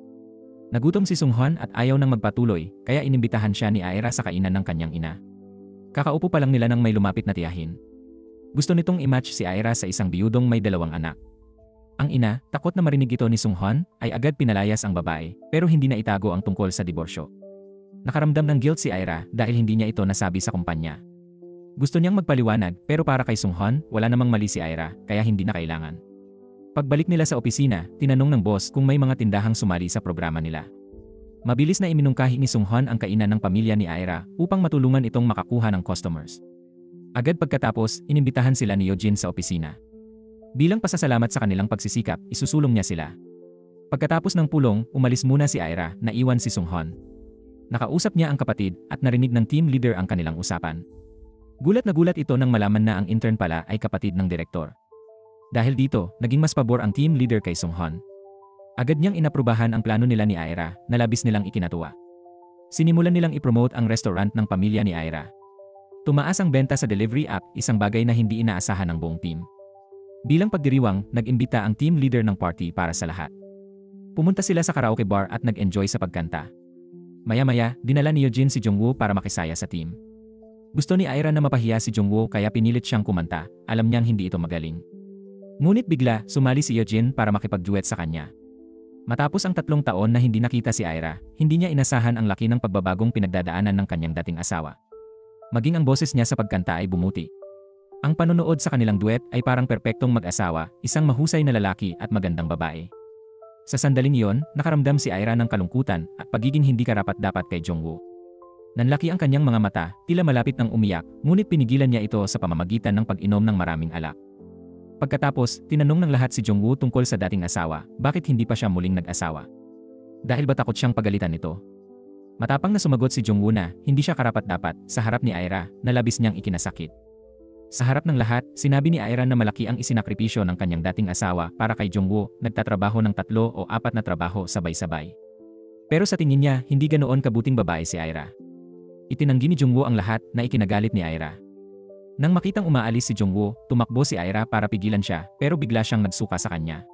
Nagutom si Sung-han at ayaw nang magpatuloy kaya inimbitahan siya ni Aira sa kainan ng kanyang ina. Kakaupo pa lang nila nang may lumapit na tiyahin. Gusto nitong i-match si Aira sa isang biyudong may 2 anak. Ang ina, takot na marinig ito ni Sung-han, ay agad pinalayas ang babae pero hindi na itago ang tungkol sa diborsyo. Nakaramdam ng guilt si Aira dahil hindi niya ito nasabi sa kumpanya. Gusto niyang magpaliwanag pero para kay Sung-han, wala namang mali si Aira kaya hindi na kailangan. Pagbalik nila sa opisina, tinanong ng boss kung may mga tindahang sumali sa programa nila. Mabilis na iminungkahi ni Sung-hwan ang kainan ng pamilya ni Aira upang matulungan itong makakuha ng customers. Agad pagkatapos, inimbitahan sila ni Eugene sa opisina. Bilang pasasalamat sa kanilang pagsisikap, isusulong niya sila. Pagkatapos ng pulong, umalis muna si Aira, naiwan si Sung-hwan. Nakausap niya ang kapatid at narinig ng team leader ang kanilang usapan. Gulat na gulat ito nang malaman na ang intern pala ay kapatid ng direktor. Dahil dito, naging mas pabor ang team leader kay Sung-hwan. Agad niyang inaprubahan ang plano nila ni Aira na labis nilang ikinatuwa. Sinimulan nilang ipromote ang restaurant ng pamilya ni Aira. Tumaas ang benta sa delivery app, isang bagay na hindi inaasahan ng buong team. Bilang pagdiriwang, nag-imbita ang team leader ng party para sa lahat. Pumunta sila sa karaoke bar at nag-enjoy sa pagkanta. Maya-maya, dinala ni Eugene si Jungwoo para makisaya sa team. Gusto ni Aira na mapahiya si Jungwoo kaya pinilit siyang kumanta, alam niyang hindi ito magaling. Ngunit bigla, sumali si Eugene para makipag-duet sa kanya. Matapos ang 3 taon na hindi nakita si Aira, hindi niya inasahan ang laki ng pagbabagong pinagdadaanan ng kanyang dating asawa. Maging ang boses niya sa pagkanta ay bumuti. Ang panonood sa kanilang duet ay parang perpektong mag-asawa, isang mahusay na lalaki at magandang babae. Sa sandaling iyon, nakaramdam si Aira ng kalungkutan at pagiging hindi karapat-dapat kay Jungwoo. Nanlaki ang kanyang mga mata, tila malapit ng umiyak, ngunit pinigilan niya ito sa pamamagitan ng pag-inom ng maraming alak. Pagkatapos, tinanong ng lahat si Jungwoo tungkol sa dating asawa, bakit hindi pa siya muling nag-asawa. Dahil ba takot siyang pagalitan nito? Matapang na sumagot si Jungwoo na hindi siya karapat-dapat sa harap ni Aira na labis niyang ikinasakit. Sa harap ng lahat, sinabi ni Aira na malaki ang isinakripisyo ng kanyang dating asawa para kay Jungwoo, nagtatrabaho ng 3 o 4 na trabaho sabay-sabay. Pero sa tingin niya, hindi ganoon kabuting babae si Aira. Itinanggi ni Jungwoo ang lahat na ikinagalit ni Aira. Nang makitang umaalis si Jungwoo, tumakbo si Aira para pigilan siya pero bigla siyang nagsuka sa kanya.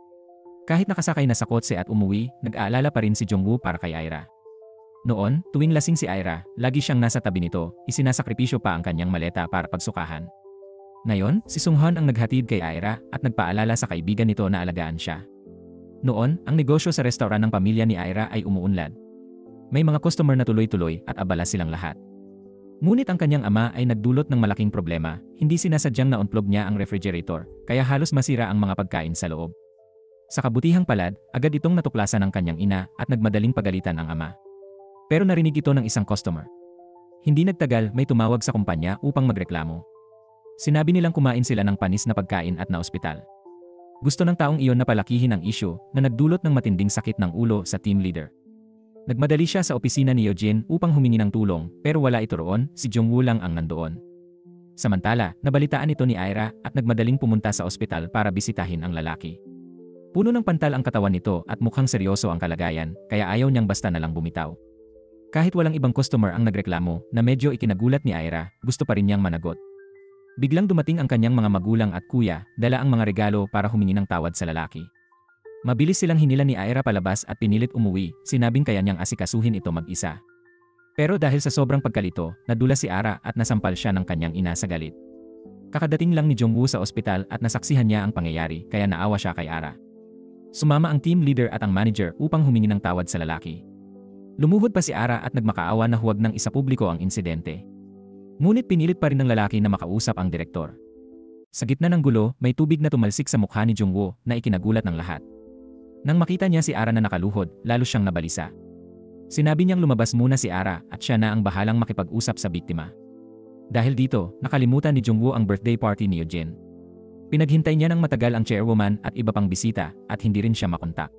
Kahit nakasakay na sa kotse at umuwi, nag-aalala pa rin si Jungwoo para kay Aira. Noon, tuwing lasing si Aira, lagi siyang nasa tabi nito, isinasakripisyo pa ang kanyang maleta para pagsukahan. Ngayon, si Sung-hwan ang naghatid kay Aira at nagpaalala sa kaibigan nito na alagaan siya. Noon, ang negosyo sa restaurant ng pamilya ni Aira ay umuunlad. May mga customer na tuloy-tuloy at abala silang lahat. Ngunit ang kanyang ama ay nagdulot ng malaking problema, hindi sinasadyang na-unplug niya ang refrigerator, kaya halos masira ang mga pagkain sa loob. Sa kabutihang palad, agad itong natuklasan ng kanyang ina at nagmadaling pagalitan ang ama. Pero narinig ito ng isang customer. Hindi nagtagal, may tumawag sa kumpanya upang magreklamo. Sinabi nilang kumain sila ng panis na pagkain at naospital. Gusto ng taong iyon na palakihin ang issue na nagdulot ng matinding sakit ng ulo sa team leader. Nagmadali siya sa opisina ni Eugene upang humingi ng tulong pero wala ito roon, si Jungwoo lang ang nandoon. Samantala, nabalitaan ito ni Aira at nagmadaling pumunta sa ospital para bisitahin ang lalaki. Puno ng pantal ang katawan nito at mukhang seryoso ang kalagayan kaya ayaw niyang basta na lang bumitaw. Kahit walang ibang customer ang nagreklamo na medyo ikinagulat ni Aira, gusto pa rin niyang managot. Biglang dumating ang kanyang mga magulang at kuya, dala ang mga regalo para humingi ng tawad sa lalaki. Mabilis silang hinila ni Aira palabas at pinilit umuwi, sinabing kaya niyang asikasuhin ito mag-isa. Pero dahil sa sobrang pagkalito, nadula si Aira at nasampal siya ng kanyang ina sa galit. Kakadating lang ni Jungwoo sa ospital at nasaksihan niya ang pangyayari kaya naawa siya kay Aira. Sumama ang team leader at ang manager upang humingi ng tawad sa lalaki. Lumuhod pa si Aira at nagmakaawa na huwag nang isapubliko ang insidente. Ngunit pinilit pa rin ng lalaki na makausap ang direktor. Sa gitna ng gulo, may tubig na tumalsik sa mukha ni Jungwoo na ikinagulat ng lahat. Nang makita niya si Aira na nakaluhod, lalo siyang nabalisa. Sinabi niyang lumabas muna si Aira at siya na ang bahalang makipag-usap sa biktima. Dahil dito, nakalimutan ni Jungwoo ang birthday party ni Eugene. Pinaghintay niya ng matagal ang chairwoman at iba pang bisita at hindi rin siya makontak.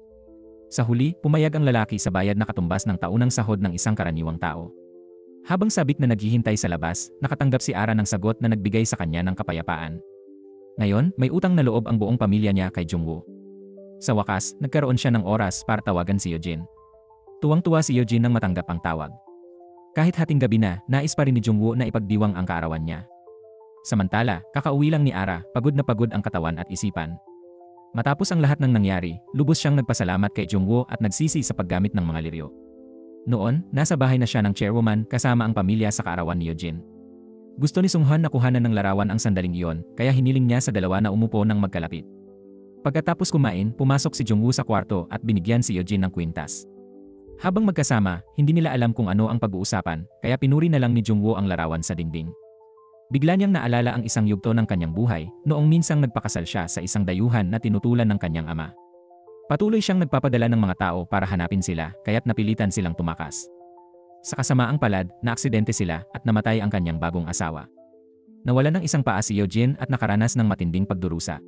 Sa huli, pumayag ang lalaki sa bayad na katumbas ng taunang sahod ng isang karaniwang tao. Habang sabik na naghihintay sa labas, nakatanggap si Aira ng sagot na nagbigay sa kanya ng kapayapaan. Ngayon, may utang na loob ang buong pamilya niya kay Jungwoo. Sa wakas, nagkaroon siya ng oras para tawagan si Eugene. Tuwang-tuwa si Eugene nang matanggap ang tawag. Kahit hating gabi na, nais pa rin ni Jungwoo na ipagdiwang ang kaarawan niya. Samantala, kakauwi lang ni Aira, pagod na pagod ang katawan at isipan. Matapos ang lahat ng nangyari, lubos siyang nagpasalamat kay Jungwoo at nagsisi sa paggamit ng mga liryo. Noon, nasa bahay na siya ng chairwoman kasama ang pamilya sa kaarawan ni Eugene. Gusto ni Sung-hwan na kuhanan ng larawan ang sandaling iyon, kaya hiniling niya sa dalawa na umupo ng magkalapit. Pagkatapos kumain, pumasok si Jungwoo sa kwarto at binigyan si Eugene ng kwintas. Habang magkasama, hindi nila alam kung ano ang pag-uusapan, kaya pinuri na lang ni Jungwoo ang larawan sa dingding. Bigla niyang naalala ang isang yugto ng kanyang buhay noong minsang nagpakasal siya sa isang dayuhan na tinutulan ng kanyang ama. Patuloy siyang nagpapadala ng mga tao para hanapin sila kaya't napilitan silang tumakas. Sa kasamaang palad, naaksidente sila at namatay ang kanyang bagong asawa. Nawalan ng isang paa si Yeojin at nakaranas ng matinding pagdurusa.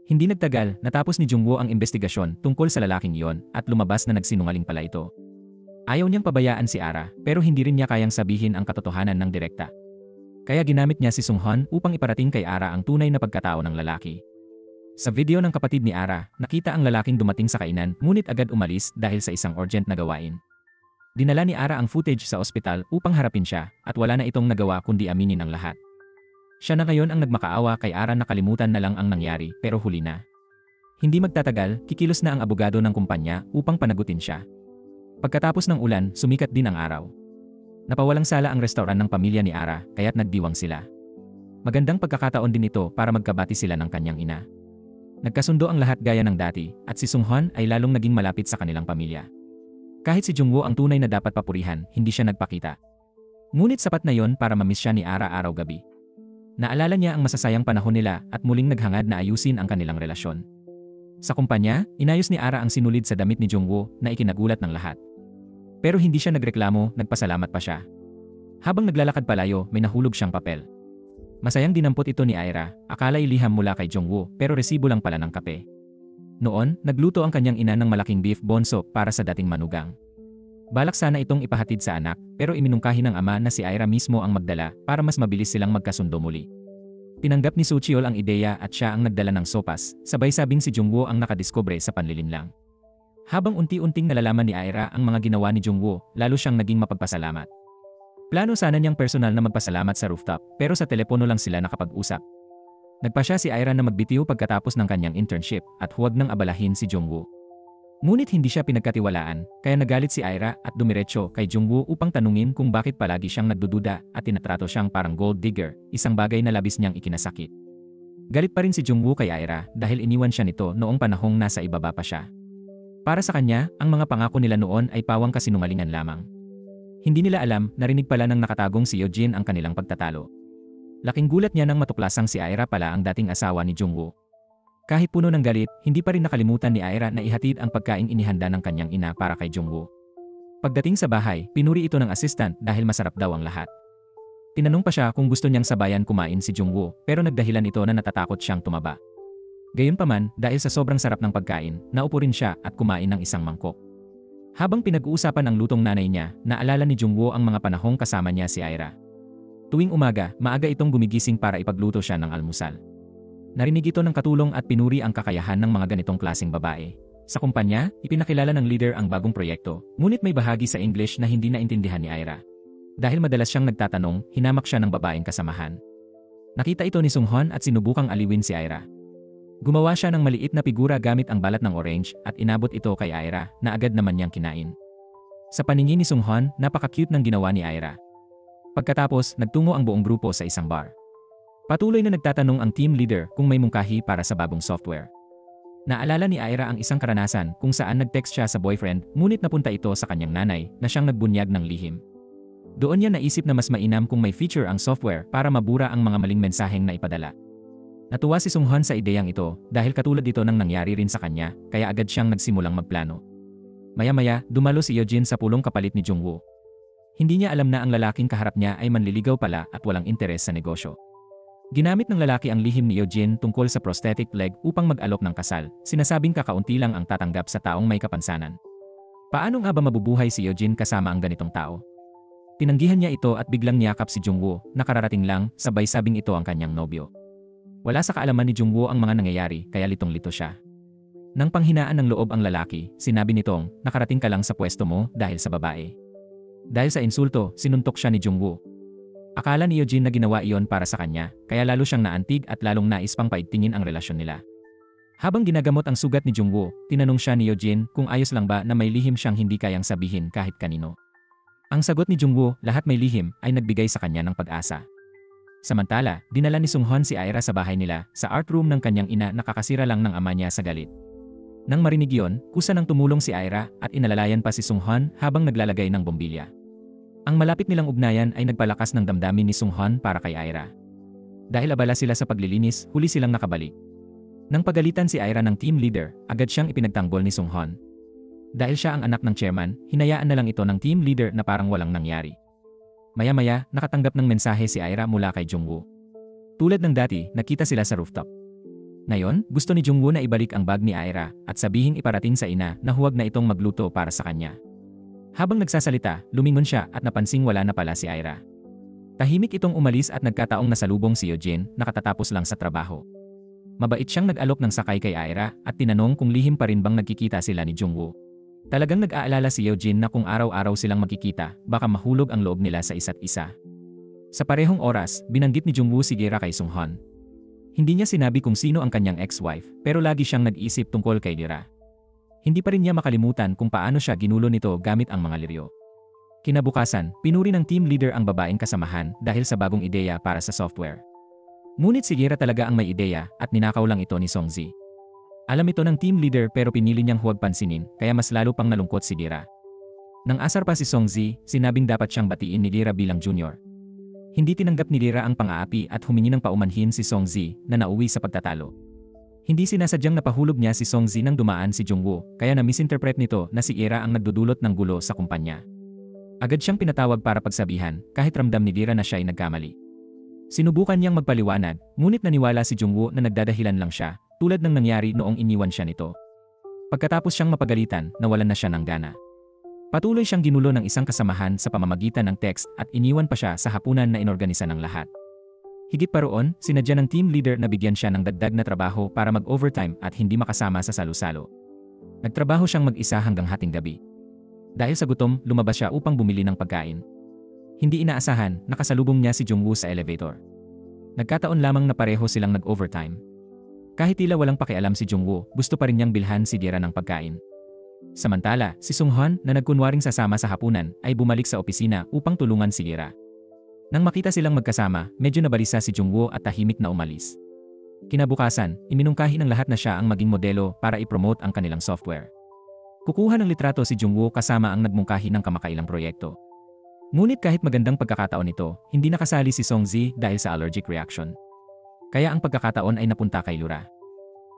Hindi nagtagal, natapos ni Jungwoo ang investigasyon tungkol sa lalaking iyon at lumabas na nagsinungaling pala ito. Ayaw niyang pabayaan si Ara pero hindi rin niya kayang sabihin ang katotohanan ng direkta. Kaya ginamit niya si Sunghwan upang iparating kay Ara ang tunay na pagkatao ng lalaki. Sa video ng kapatid ni Ara, nakita ang lalaking dumating sa kainan ngunit agad umalis dahil sa isang urgent na gawain. Dinala ni Ara ang footage sa ospital upang harapin siya at wala na itong nagawa kundi aminin ang lahat. Siya na ngayon ang nagmakaawa kay Ara na kalimutan na lang ang nangyari pero huli na. Hindi magtatagal, kikilos na ang abogado ng kumpanya upang panagutin siya. Pagkatapos ng ulan, sumikat din ang araw. Napawalang sala ang restaurant ng pamilya ni Ara kaya't nagdiwang sila. Magandang pagkakataon din ito para magkabati sila ng kanyang ina. Nagkasundo ang lahat gaya ng dati at si Sunghwan ay lalong naging malapit sa kanilang pamilya. Kahit si Jungwoo ang tunay na dapat papurihan, hindi siya nagpakita. Ngunit sapat na yon para mamiss siya ni Ara araw-gabi. Naalala niya ang masasayang panahon nila at muling naghangad na ayusin ang kanilang relasyon. Sa kumpanya, inayos ni Ara ang sinulid sa damit ni Jungwoo na ikinagulat ng lahat. Pero hindi siya nagreklamo, nagpasalamat pa siya. Habang naglalakad palayo, may nahulog siyang papel. Masayang dinampot ito ni Aira, akala'y liham mula kay Jungwoo pero resibo lang pala ng kape. Noon, nagluto ang kanyang ina ng malaking beef bonso para sa dating manugang. Balak sana itong ipahatid sa anak pero iminungkahi ng ama na si Aira mismo ang magdala para mas mabilis silang magkasundo muli. Tinanggap ni Sucheol ang ideya at siya ang nagdala ng sopas, sabay sabing si Jungwoo ang nakadiskubre sa panlilinlang. Habang unti-unting nalalaman ni Aira ang mga ginawa ni Jungwoo, lalo siyang naging mapagpasalamat. Plano sana niyang personal na magpasalamat sa rooftop pero sa telepono lang sila nakapag-usap. Nagpa siya si Aira na magbitiw pagkatapos ng kanyang internship at huwag nang abalahin si Jungwoo. Ngunit hindi siya pinagkatiwalaan kaya nagalit si Aira at dumiretso kay Jungwoo upang tanungin kung bakit palagi siyang nagdududa at tinatrato siyang parang gold digger, isang bagay na labis niyang ikinasakit. Galit pa rin si Jungwoo kay Aira dahil iniwan siya nito noong panahong nasa ibaba pa siya. Para sa kanya, ang mga pangako nila noon ay pawang kasinungalingan lamang. Hindi nila alam, narinig pala ng nakatagong si Yeojin ang kanilang pagtatalo. Laking gulat niya nang matuklasang si Aira pala ang dating asawa ni Jungwoo. Kahit puno ng galit, hindi pa rin nakalimutan ni Aira na ihatid ang pagkaing inihanda ng kanyang ina para kay Jungwoo. Pagdating sa bahay, pinuri ito ng assistant dahil masarap daw ang lahat. Tinanong pa siya kung gusto niyang sabayan kumain si Jungwoo pero nagdahilan ito na natatakot siyang tumaba. Gayunpaman, dahil sa sobrang sarap ng pagkain, naupo rin siya at kumain ng isang mangkok. Habang pinag-uusapan ang lutong nanay niya, naalala ni Jungwoo ang mga panahong kasama niya si Aira. Tuwing umaga, maaga itong gumigising para ipagluto siya ng almusal. Narinig ito ng katulong at pinuri ang kakayahan ng mga ganitong klaseng babae. Sa kumpanya, ipinakilala ng leader ang bagong proyekto, ngunit may bahagi sa English na hindi naintindihan ni Aira. Dahil madalas siyang nagtatanong, hinamak siya ng babaeng kasamahan. Nakita ito ni Sunghwan at sinubukang aliwin si Aira. Gumawa siya ng maliit na figura gamit ang balat ng orange at inabot ito kay Aira na agad naman niyang kinain. Sa paningin ni Sunghwan, napaka-cute ng ginawa ni Aira. Pagkatapos, nagtungo ang buong grupo sa isang bar. Patuloy na nagtatanong ang team leader kung may mungkahi para sa bagong software. Naalala ni Aira ang isang karanasan kung saan nag-text siya sa boyfriend ngunit napunta ito sa kanyang nanay na siyang nagbunyag ng lihim. Doon niya naisip na mas mainam kung may feature ang software para mabura ang mga maling mensaheng na ipadala. Natuwa si Sunghwan sa ideyang ito dahil katulad dito nang nangyari rin sa kanya kaya agad siyang nagsimulang magplano. Maya-maya, dumalo si Yeojin sa pulong kapalit ni Jungwoo. Hindi niya alam na ang lalaking kaharap niya ay manliligaw pala at walang interes sa negosyo. Ginamit ng lalaki ang lihim ni Yeojin tungkol sa prosthetic leg upang mag-alok ng kasal, sinasabing kakaunti lang ang tatanggap sa taong may kapansanan. Paano nga ba mabubuhay si Yeojin kasama ang ganitong tao? Tinanggihan niya ito at biglang niyakap si Jungwoo, nakararating lang, sabay sabing ito ang kanyang nobyo. Wala sa kaalaman ni Jungwoo ang mga nangyayari kaya litong-lito siya. Nang panghinaan ng loob ang lalaki, sinabi nitong, nakarating ka lang sa pwesto mo dahil sa babae. Dahil sa insulto, sinuntok siya ni Jungwoo. Akala ni Yeojin na ginawa iyon para sa kanya, kaya lalo siyang naantig at lalong nais pang paigtingin ang relasyon nila. Habang ginagamot ang sugat ni Jungwoo, tinanong siya ni Yeojin kung ayos lang ba na may lihim siyang hindi kayang sabihin kahit kanino. Ang sagot ni Jungwoo, lahat may lihim, ay nagbigay sa kanya ng pag-asa. Samantala, dinala ni Sunghwan si Aira sa bahay nila, sa art room ng kanyang ina na kakasira lang ng ama niya sa galit. Nang marinig iyon, kusa nang tumulong si Aira at inalalayan pa si Sunghwan habang naglalagay ng bombilya. Ang malapit nilang ugnayan ay nagpalakas ng damdamin ni Sunghwan para kay Aira. Dahil abala sila sa paglilinis, huli silang nakabalik. Nang pagalitan si Ira ng team leader, agad siyang ipinagtanggol ni Sung-hon. Dahil siya ang anak ng chairman, hinayaan na lang ito ng team leader na parang walang nangyari. Maya-maya, nakatanggap ng mensahe si Ira mula kay Jungwoo. Tulad ng dati, nakita sila sa rooftop. Ngayon, gusto ni Jungwoo na ibalik ang bag ni Ira at sabihing iparating sa ina na huwag na itong magluto para sa kanya. Habang nagsasalita, lumingon siya at napansing wala na pala si Ira. Tahimik itong umalis at nagkataong nasalubong si Eugene, nakatatapos lang sa trabaho. Mabait siyang nag-alok ng sakay kay Ira at tinanong kung lihim pa rin bang nagkikita sila ni Jungwoo. Talagang nag-aalala si Eugene na kung araw-araw silang magkikita, baka mahulog ang loob nila sa isa't isa. Sa parehong oras, binanggit ni Jungwoo si Gira kay Sung-hon. Hindi niya sinabi kung sino ang kanyang ex-wife, pero lagi siyang nag-isip tungkol kay Gira. Hindi pa rin niya makalimutan kung paano siya ginulo nito gamit ang mga liryo. Kinabukasan, pinuri ng team leader ang babaeng kasamahan dahil sa bagong ideya para sa software. Ngunit si Gira talaga ang may ideya at ninakaw lang ito ni Song-ji. Alam ito ng team leader pero pinili niyang huwag pansinin kaya mas lalo pang nalungkot si Gira. Nang asar pa si Song-ji, sinabing dapat siyang batiin ni Gira bilang junior. Hindi tinanggap ni Gira ang pang-aapi at humingi ng paumanhin si Song-ji na nauwi sa pagtatalo. Hindi sinasadyang napahulog niya si Song-ji nang dumaan si Jungwoo kaya na-misinterpret nito na si Gira ang nagdudulot ng gulo sa kumpanya. Agad siyang pinatawag para pagsabihan kahit ramdam ni Gira na siya ay nagkamali. Sinubukan niyang magpaliwanag, ngunit naniwala si Jungwoo na nagdadahilan lang siya, tulad ng nangyari noong iniwan siya nito. Pagkatapos siyang mapagalitan, nawalan na siya ng gana. Patuloy siyang ginulo ng isang kasamahan sa pamamagitan ng text at iniwan pa siya sa hapunan na inorganisa ng lahat. Higit pa roon, sinadya ng team leader na bigyan siya ng dagdag na trabaho para mag-overtime at hindi makasama sa salo-salo. Nagtrabaho siyang mag-isa hanggang hating gabi. Dahil sa gutom, lumabas siya upang bumili ng pagkain. Hindi inaasahan, nakasalubong niya si Jungwoo sa elevator. Nagkataon lamang na pareho silang nag-overtime. Kahit tila walang pakialam si Jungwoo, gusto pa rin niyang bilhan si Gira ng pagkain. Samantala, si Sung-hon na nagkunwaring sasama sa hapunan ay bumalik sa opisina upang tulungan si Gira. Nang makita silang magkasama, medyo nabalisa si Jungwoo at tahimik na umalis. Kinabukasan, iminungkahi ng lahat na siya ang maging modelo para i-promote ang kanilang software. Kukuha ng litrato si Jungwoo kasama ang nagmungkahi ng kamakailang proyekto. Ngunit kahit magandang pagkakataon ito, hindi nakasali si Song-ji dahil sa allergic reaction. Kaya ang pagkakataon ay napunta kay Lura.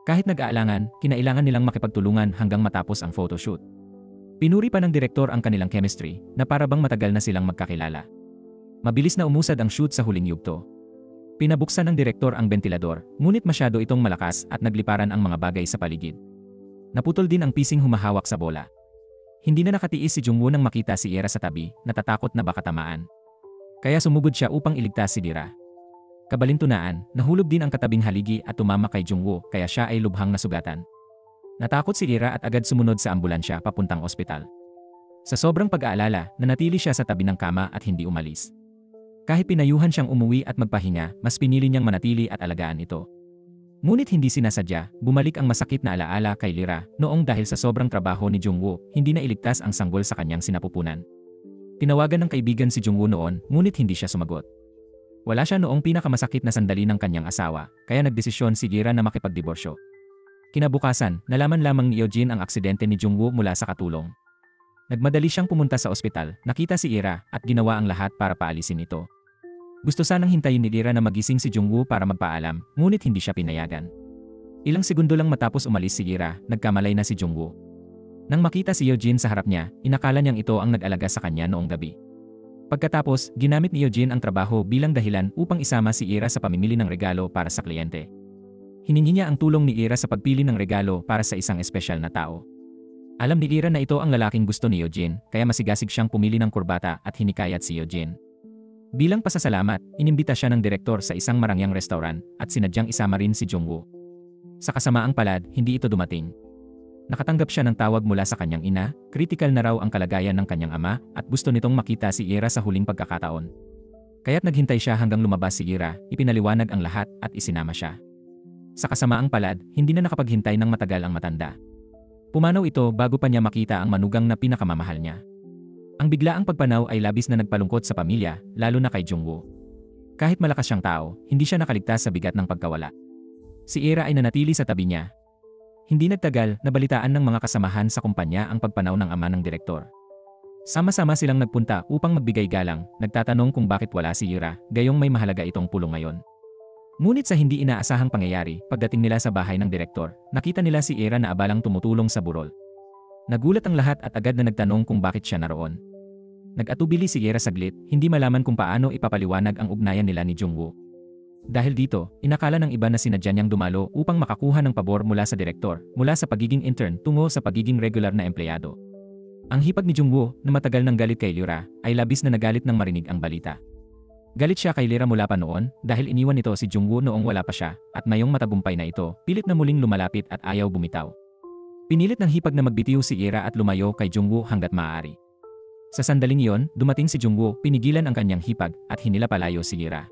Kahit nag-aalangan, kinailangan nilang makipagtulungan hanggang matapos ang photoshoot. Pinuri pa ng direktor ang kanilang chemistry na para bang matagal na silang magkakilala. Mabilis na umusad ang shoot sa huling yugto. Pinabuksan ng direktor ang ventilador, ngunit masyado itong malakas at nagliparan ang mga bagay sa paligid. Naputol din ang pising humahawak sa bola. Hindi na nakatiis si Jungwoo nang makita si Ira sa tabi, natatakot na baka tamaan. Kaya sumugod siya upang iligtas si Gira. Kabalintunaan, nahulog din ang katabing haligi at tumama kay Jungwoo kaya siya ay lubhang nasugatan. Natakot si Ira at agad sumunod sa ambulansya papuntang ospital. Sa sobrang pag-aalala, nanatili siya sa tabi ng kama at hindi umalis. Kahit pinayuhan siyang umuwi at magpahinga, mas pinili niyang manatili at alagaan ito. Ngunit hindi sinasadya, bumalik ang masakit na alaala kay Ira noong dahil sa sobrang trabaho ni Jungwoo, hindi na iligtas ang sanggol sa kanyang sinapupunan. Tinawagan ng kaibigan si Jungwoo noon, ngunit hindi siya sumagot. Wala siya noong pinakamasakit na sandali ng kanyang asawa, kaya nagdesisyon si Ira na makipagdiborsyo. Kinabukasan, nalaman lamang ni Eugene ang aksidente ni Jungwoo mula sa katulong. Nagmadali siyang pumunta sa ospital, nakita si Ira at ginawa ang lahat para paalisin ito. Gusto sanang hintayin ni Ira na magising si Jungwoo para magpaalam, ngunit hindi siya pinayagan. Ilang segundo lang matapos umalis si Ira, nagkamalay na si Jungwoo. Nang makita si Eugene sa harap niya, inakala niyang ito ang nag-alaga sa kanya noong gabi. Pagkatapos, ginamit ni Eugene ang trabaho bilang dahilan upang isama si Ira sa pamimili ng regalo para sa kliyente. Hiningi niya ang tulong ni Ira sa pagpili ng regalo para sa isang espesyal na tao. Alam ni Ira na ito ang lalaking gusto ni Eugene, kaya masigasig siyang pumili ng kurbata at hinikayat si Eugene. Bilang pasasalamat, inimbita siya ng direktor sa isang marangyang restaurant at sinadyang isama rin si Jungwoo. Sa kasamaang palad, hindi ito dumating. Nakatanggap siya ng tawag mula sa kanyang ina, kritikal na raw ang kalagayan ng kanyang ama at gusto nitong makita si Ira sa huling pagkakataon. Kaya't naghintay siya hanggang lumabas si Ira, ipinaliwanag ang lahat at isinama siya. Sa kasamaang palad, hindi na nakapaghintay ng matagal ang matanda. Pumanaw ito bago pa niya makita ang manugang na pinakamamahal niya. Ang biglaang pagpanaw ay labis na nagpalungkot sa pamilya, lalo na kay Jungwoo. Kahit malakas siyang tao, hindi siya nakaligtas sa bigat ng pagkawala. Si Ira ay nanatili sa tabi niya. Hindi nagtagal, nabalitaan ng mga kasamahan sa kumpanya ang pagpanaw ng ama ng direktor. Sama-sama silang nagpunta upang magbigay galang, nagtatanong kung bakit wala si Ira, gayong may mahalaga itong pulong ngayon. Ngunit sa hindi inaasahang pangyayari, pagdating nila sa bahay ng direktor, nakita nila si Era na abalang tumutulong sa burol. Nagulat ang lahat at agad na nagtanong kung bakit siya naroon. Nag-atubili si Era saglit, hindi malaman kung paano ipapaliwanag ang ugnayan nila ni Jungwoo. Dahil dito, inakala ng iba na sinadya niyang dumalo upang makakuha ng pabor mula sa direktor, mula sa pagiging intern tungo sa pagiging regular na empleyado. Ang hipag ni Jungwoo, na matagal nang galit kay Lyra, ay labis na nagalit nang marinig ang balita. Galit siya kay Lyra mula pa noon dahil iniwan nito si Jungwoo noong wala pa siya, at ngayong matagumpay na ito, pilit na muling lumalapit at ayaw bumitaw. Pinilit ng hipag na magbitiw si Lyra at lumayo kay Jungwoo hanggat maaari. Sa sandaling iyon, dumating si Jungwoo, pinigilan ang kanyang hipag at hinilapalayo si Lyra.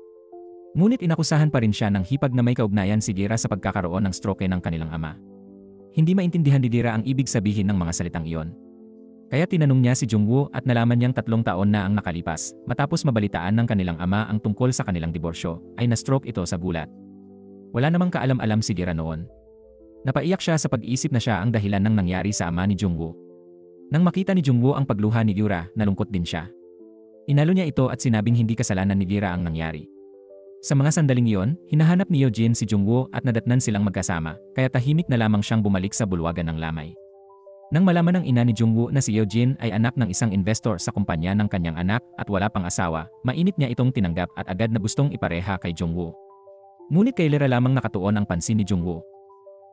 Ngunit inakusahan pa rin siya ng hipag na may kaugnayan si Lyra sa pagkakaroon ng stroke ng kanilang ama. Hindi maintindihan ni Lyra ang ibig sabihin ng mga salitang iyon. Kaya tinanong niya si Jungwoo at nalaman niyang 3 taon na ang nakalipas, matapos mabalitaan ng kanilang ama ang tungkol sa kanilang diborsyo, ay na-stroke ito sa gulat. Wala namang kaalam-alam si Lyra noon. Napaiyak siya sa pag-iisip na siya ang dahilan ng nangyari sa ama ni Jungwoo. Nang makita ni Jungwoo ang pagluha ni Lyra, nalungkot din siya. Inalo niya ito at sinabing hindi kasalanan ni Lyra ang nangyari. Sa mga sandaling iyon, hinahanap ni Yeojin si Jungwoo at nadatnan silang magkasama, kaya tahimik na lamang siyang bumalik sa bulwagan ng lamay. Nang malaman ng ina ni Jungwoo na si Yeojin ay anak ng isang investor sa kumpanya ng kanyang anak at wala pang asawa, mainit niya itong tinanggap at agad na gustong ipareha kay Jungwoo. Ngunit kay Lyra lamang nakatuon ang pansin ni Jungwoo.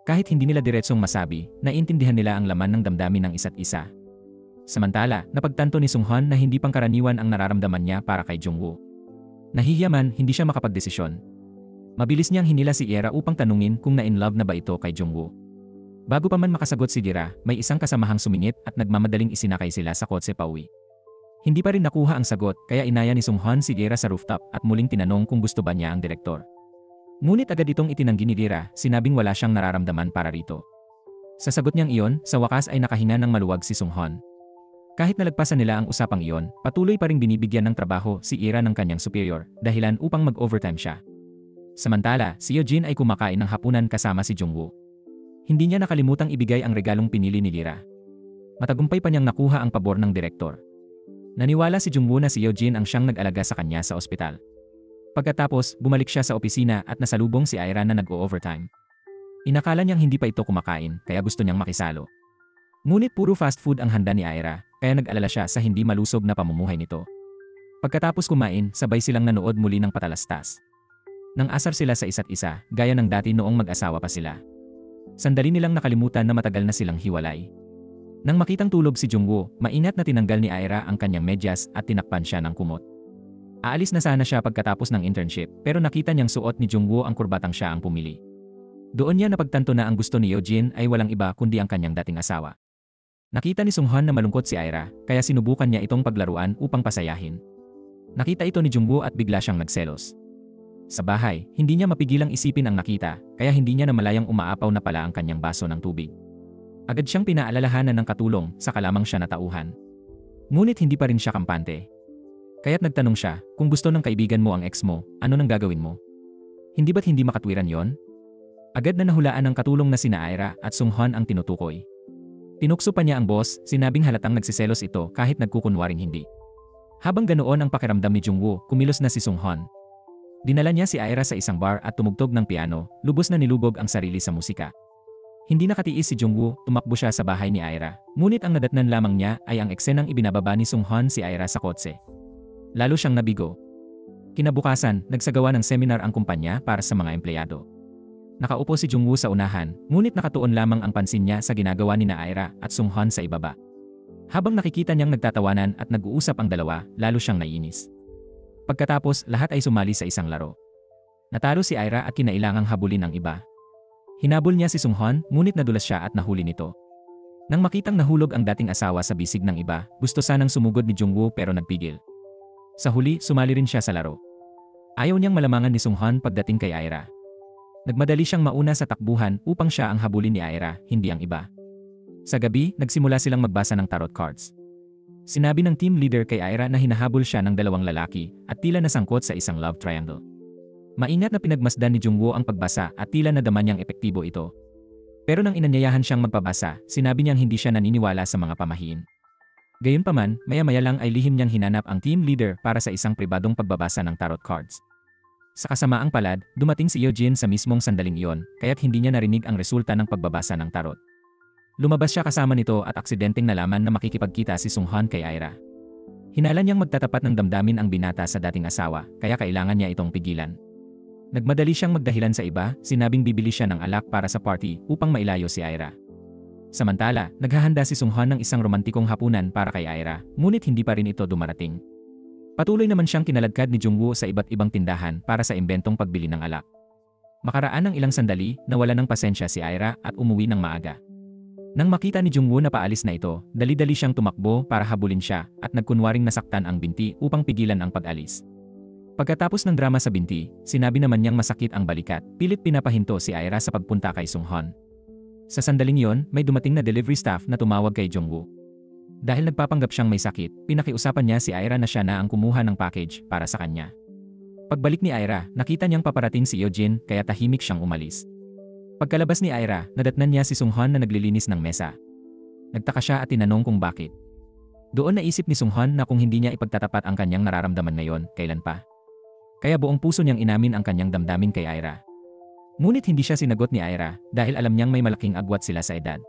Kahit hindi nila diretsong masabi, naiintindihan nila ang laman ng damdamin ng isa't isa. Samantala, napagtanto ni Sunghwan na hindi pangkaraniwan ang nararamdaman niya para kay Jungwoo. Nahihiya man, hindi siya makapagdesisyon. Mabilis niyang hinila si Era upang tanungin kung na-in-love na ba ito kay Jungwoo. Bago pa man makasagot si Lyra, may isang kasamahang sumingit at nagmamadaling isinakay sila sa kotse pauwi. Hindi pa rin nakuha ang sagot, kaya inaya ni Sunghwan si Lyra sa rooftop at muling tinanong kung gusto ba niya ang direktor. Ngunit agad itong itinanggi ni Lyra, sinabing wala siyang nararamdaman para rito. Sa sagot niyang iyon, sa wakas ay nakahinga ng maluwag si Sunghwan. Kahit nalagpasan nila ang usapang iyon, patuloy pa ring binibigyan ng trabaho si Era ng kanyang superior, dahilan upang mag-overtime siya. Samantala, si Yeojin ay kumakain ng hapunan kasama si Jungwoo. Hindi niya nakalimutang ibigay ang regalong pinili ni Lyra. Matagumpay pa niyang nakuha ang pabor ng direktor. Naniwala si Jungwoo na si Yeojin ang siyang nag-alaga sa kanya sa ospital. Pagkatapos, bumalik siya sa opisina at nasalubong si Ira na nag-o-overtime. Inakala niyang hindi pa ito kumakain, kaya gusto niyang makisalo. Ngunit puro fast food ang handa ni Ira, kaya nag-alala siya sa hindi malusog na pamumuhay nito. Pagkatapos kumain, sabay silang nanood muli ng patalastas. Nang asar sila sa isa't isa, gaya ng dati noong mag-asawa pa sila. Sandali nilang nakalimutan na matagal na silang hiwalay. Nang makitang tulog si Jungwoo, maingat na tinanggal ni Ira ang kanyang medyas at tinakpan siya ng kumot. Aalis na sana siya pagkatapos ng internship, pero nakita niyang suot ni Jungwoo ang kurbatang siya ang pumili. Doon niya napagtanto na ang gusto ni Yeojin ay walang iba kundi ang kanyang dating asawa. Nakita ni Sunghwan na malungkot si Ira, kaya sinubukan niya itong paglaruan upang pasayahin. Nakita ito ni Jungwoo at bigla siyang nagselos. Sa bahay, hindi niya mapigilang isipin ang nakita, kaya hindi niya namalayang umaapaw na pala ang kanyang baso ng tubig. Agad siyang pinaalalahanan ng katulong, saka lamang siya natauhan. Ngunit hindi pa rin siya kampante. Kaya't nagtanong siya, kung gusto ng kaibigan mo ang ex mo, ano nang gagawin mo? Hindi ba't hindi makatwiran yon? Agad na nahulaan ng katulong na sina Ira at Sunghwan ang tinutukoy. Tinukso pa niya ang boss, sinabing halatang nagsiselos ito kahit nagkukunwaring hindi. Habang ganoon ang pakiramdam ni Jungwoo, kumilos na si Sunghwan. Dinala niya si Ira sa isang bar at tumugtog ng piano, lubos na nilubog ang sarili sa musika. Hindi nakatiis si Jungwoo, tumakbo siya sa bahay ni Ira, ngunit ang nadatnan lamang niya ay ang eksenang ibinababa ni Sunghwan si Ira sa kotse. Lalo siyang nabigo. Kinabukasan, nagsagawa ng seminar ang kumpanya para sa mga empleyado. Nakaupo si Jungwoo sa unahan, ngunit nakatuon lamang ang pansin niya sa ginagawa ni Ira at Sunghwan sa ibaba. Habang nakikita niyang nagtatawanan at nag-uusap ang dalawa, lalo siyang naiinis. Pagkatapos, lahat ay sumali sa isang laro. Natalo si Ira at kinailangang habulin ang iba. Hinabol niya si Sunghwan, ngunit nadulas siya at nahuli nito. Nang makitang nahulog ang dating asawa sa bisig ng iba, gusto sanang sumugod ni Jungwoo pero nagpigil. Sa huli, sumali rin siya sa laro. Ayaw niyang malamangan ni Sunghwan pagdating kay Ira. Nagmadali siyang mauna sa takbuhan upang siya ang habulin ni Ira, hindi ang iba. Sa gabi, nagsimula silang magbasa ng tarot cards. Sinabi ng team leader kay Ira na hinahabol siya ng 2 lalaki at tila nasangkot sa isang love triangle. Maingat na pinagmasdan ni Jungwoo ang pagbasa at tila nadama niyang epektibo ito. Pero nang inanyayahan siyang magpabasa, sinabi niyang hindi siya naniniwala sa mga pamahiin. Gayunpaman, maya-maya lang ay lihim niyang hinanap ang team leader para sa isang pribadong pagbabasa ng tarot cards. Sa kasamaang palad, dumating si Eugene sa mismong sandaling iyon, kaya't hindi niya narinig ang resulta ng pagbabasa ng tarot. Lumabas siya kasama nito at aksidenteng nalaman na makikipagkita si Sunghan kay Ira. Hinala niyang magtatapat ng damdamin ang binata sa dating asawa, kaya kailangan niya itong pigilan. Nagmadali siyang magdahilan sa iba, sinabing bibili siya ng alak para sa party upang mailayo si Ira. Samantala, naghahanda si Sunghan ng isang romantikong hapunan para kay Ira, ngunit hindi pa rin ito dumarating. Patuloy naman siyang kinaladkad ni Jungwoo sa iba't ibang tindahan para sa imbentong pagbili ng alak. Makaraan ng ilang sandali, nawala ng pasensya si Ira at umuwi ng maaga. Nang makita ni Jungwoo na paalis na ito, dali-dali siyang tumakbo para habulin siya at nagkunwaring nasaktan ang binti upang pigilan ang pag-alis. Pagkatapos ng drama sa binti, sinabi naman niyang masakit ang balikat, pilit pinapahinto si Ira sa pagpunta kay Sunghan. Sa sandaling yon, may dumating na delivery staff na tumawag kay Jungwoo. Dahil nagpapanggap siyang may sakit, pinakiusapan niya si Ira na siya na ang kumuha ng package para sa kanya. Pagbalik ni Ira, nakita niyang paparating si Eugene kaya tahimik siyang umalis. Pagkalabas ni Ira, nadatnan niya si Sunghan na naglilinis ng mesa. Nagtaka siya at tinanong kung bakit. Doon naisip ni Sunghan na kung hindi niya ipagtatapat ang kanyang nararamdaman ngayon, kailan pa. Kaya buong puso niyang inamin ang kanyang damdamin kay Ira. Ngunit hindi siya sinagot ni Ira dahil alam niyang may malaking agwat sila sa edad.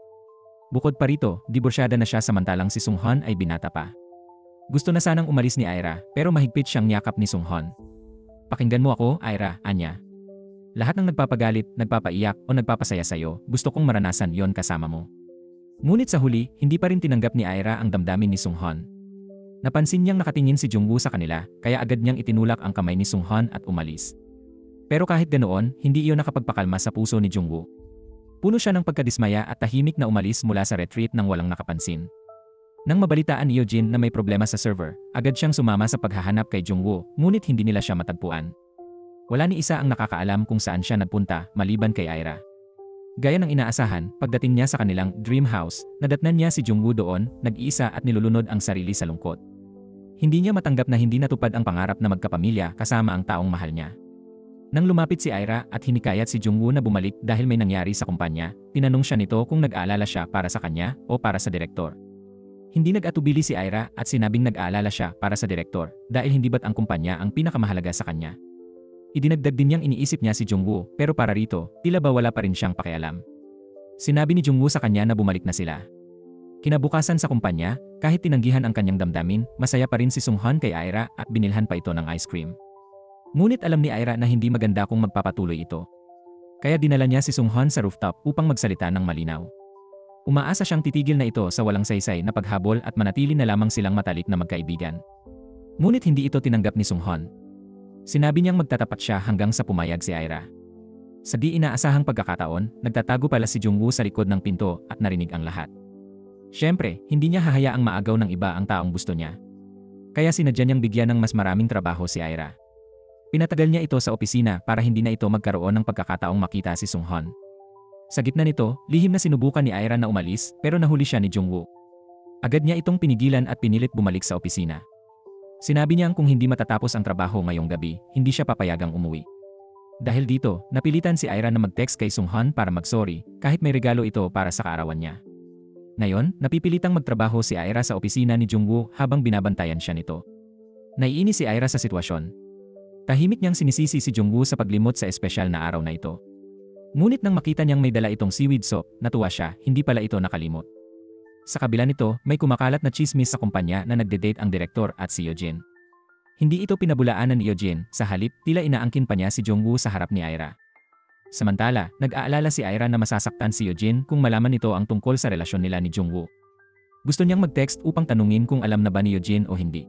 Bukod pa rito, diborsyada na siya samantalang si Sunghan ay binata pa. Gusto na sanang umalis ni Ira pero mahigpit siyang niyakap ni Sunghan. Pakinggan mo ako, Ira, anya. Lahat ng nagpapagalit, nagpapaiyak o nagpapasaya sa'yo, gusto kong maranasan yon kasama mo. Ngunit sa huli, hindi pa rin tinanggap ni Ira ang damdamin ni Sunghan. Napansin niyang nakatingin si Jungwoo sa kanila, kaya agad niyang itinulak ang kamay ni Sunghan at umalis. Pero kahit ganoon, hindi iyon nakapagpakalma sa puso ni Jungwoo. Puno siya ng pagkadismaya at tahimik na umalis mula sa retreat nang walang nakapansin. Nang mabalitaan ni Eugene na may problema sa server, agad siyang sumama sa paghahanap kay Jungwoo, ngunit hindi nila siya matagpuan. Wala ni isa ang nakakaalam kung saan siya nagpunta maliban kay Ira. Gaya ng inaasahan, pagdating niya sa kanilang dream house, nadatnan niya si Jungwoo doon, nag-iisa at nilulunod ang sarili sa lungkot. Hindi niya matanggap na hindi natupad ang pangarap na magkapamilya kasama ang taong mahal niya. Nang lumapit si Ira at hinikayat si Jungwoo na bumalik dahil may nangyari sa kumpanya, tinanong siya nito kung nag-aalala siya para sa kanya o para sa direktor. Hindi nag-atubili si Ira at sinabing nag-aalala siya para sa direktor dahil hindi ba't ang kumpanya ang pinakamahalaga sa kanya. Idinagdag din niyang iniisip niya si Jungwoo pero para rito, tila ba wala pa rin siyang pakialam. Sinabi ni Jungwoo sa kanya na bumalik na sila. Kinabukasan sa kumpanya, kahit tinanggihan ang kanyang damdamin, masaya pa rin si Sunghan kay Ira at binilhan pa ito ng ice cream. Ngunit alam ni Ira na hindi maganda kung magpapatuloy ito. Kaya dinala niya si Sunghan sa rooftop upang magsalita ng malinaw. Umaasa siyang titigil na ito sa walang saysay na paghabol at manatili na lamang silang matalik na magkaibigan. Ngunit hindi ito tinanggap ni Sunghan. Sinabi niyang magtatapat siya hanggang sa pumayag si Ira. Sa di inaasahang pagkakataon, nagtatago pala si Jungwoo sa likod ng pinto at narinig ang lahat. Siyempre, hindi niya hahayaang maagaw ng iba ang taong gusto niya. Kaya sinadya niyang bigyan ng mas maraming trabaho si Ira. Pinatagal niya ito sa opisina para hindi na ito magkaroon ng pagkakataong makita si Sunghan. Sa gitna nito, lihim na sinubukan ni Ira na umalis pero nahuli siya ni Jungwoo. Agad niya itong pinigilan at pinilit bumalik sa opisina. Sinabi niyang kung hindi matatapos ang trabaho ngayong gabi, hindi siya papayagang umuwi. Dahil dito, napilitan si Ira na mag-text kay Sunghan para mag-sorry kahit may regalo ito para sa kaarawan niya. Ngayon, napipilitang magtrabaho si Ira sa opisina ni Jungwoo habang binabantayan siya nito. Naiinis si Ira sa sitwasyon. Tahimik niyang sinisisi si Jungwoo sa paglimot sa espesyal na araw na ito. Ngunit nang makita niyang may dala itong seaweed soup, natuwa siya, hindi pala ito nakalimot. Sa kabila nito, may kumakalat na chismis sa kumpanya na nagde-date ang direktor at si Eugene. Hindi ito pinabulaanan ni Eugene, sa halip, tila inaangkin pa niya si Jungwoo sa harap ni Ira. Samantala, nag-aalala si Ira na masasaktan si Eugene kung malaman nito ang tungkol sa relasyon nila ni Jungwoo. Gusto niyang mag-text upang tanungin kung alam na ba ni Eugene o hindi.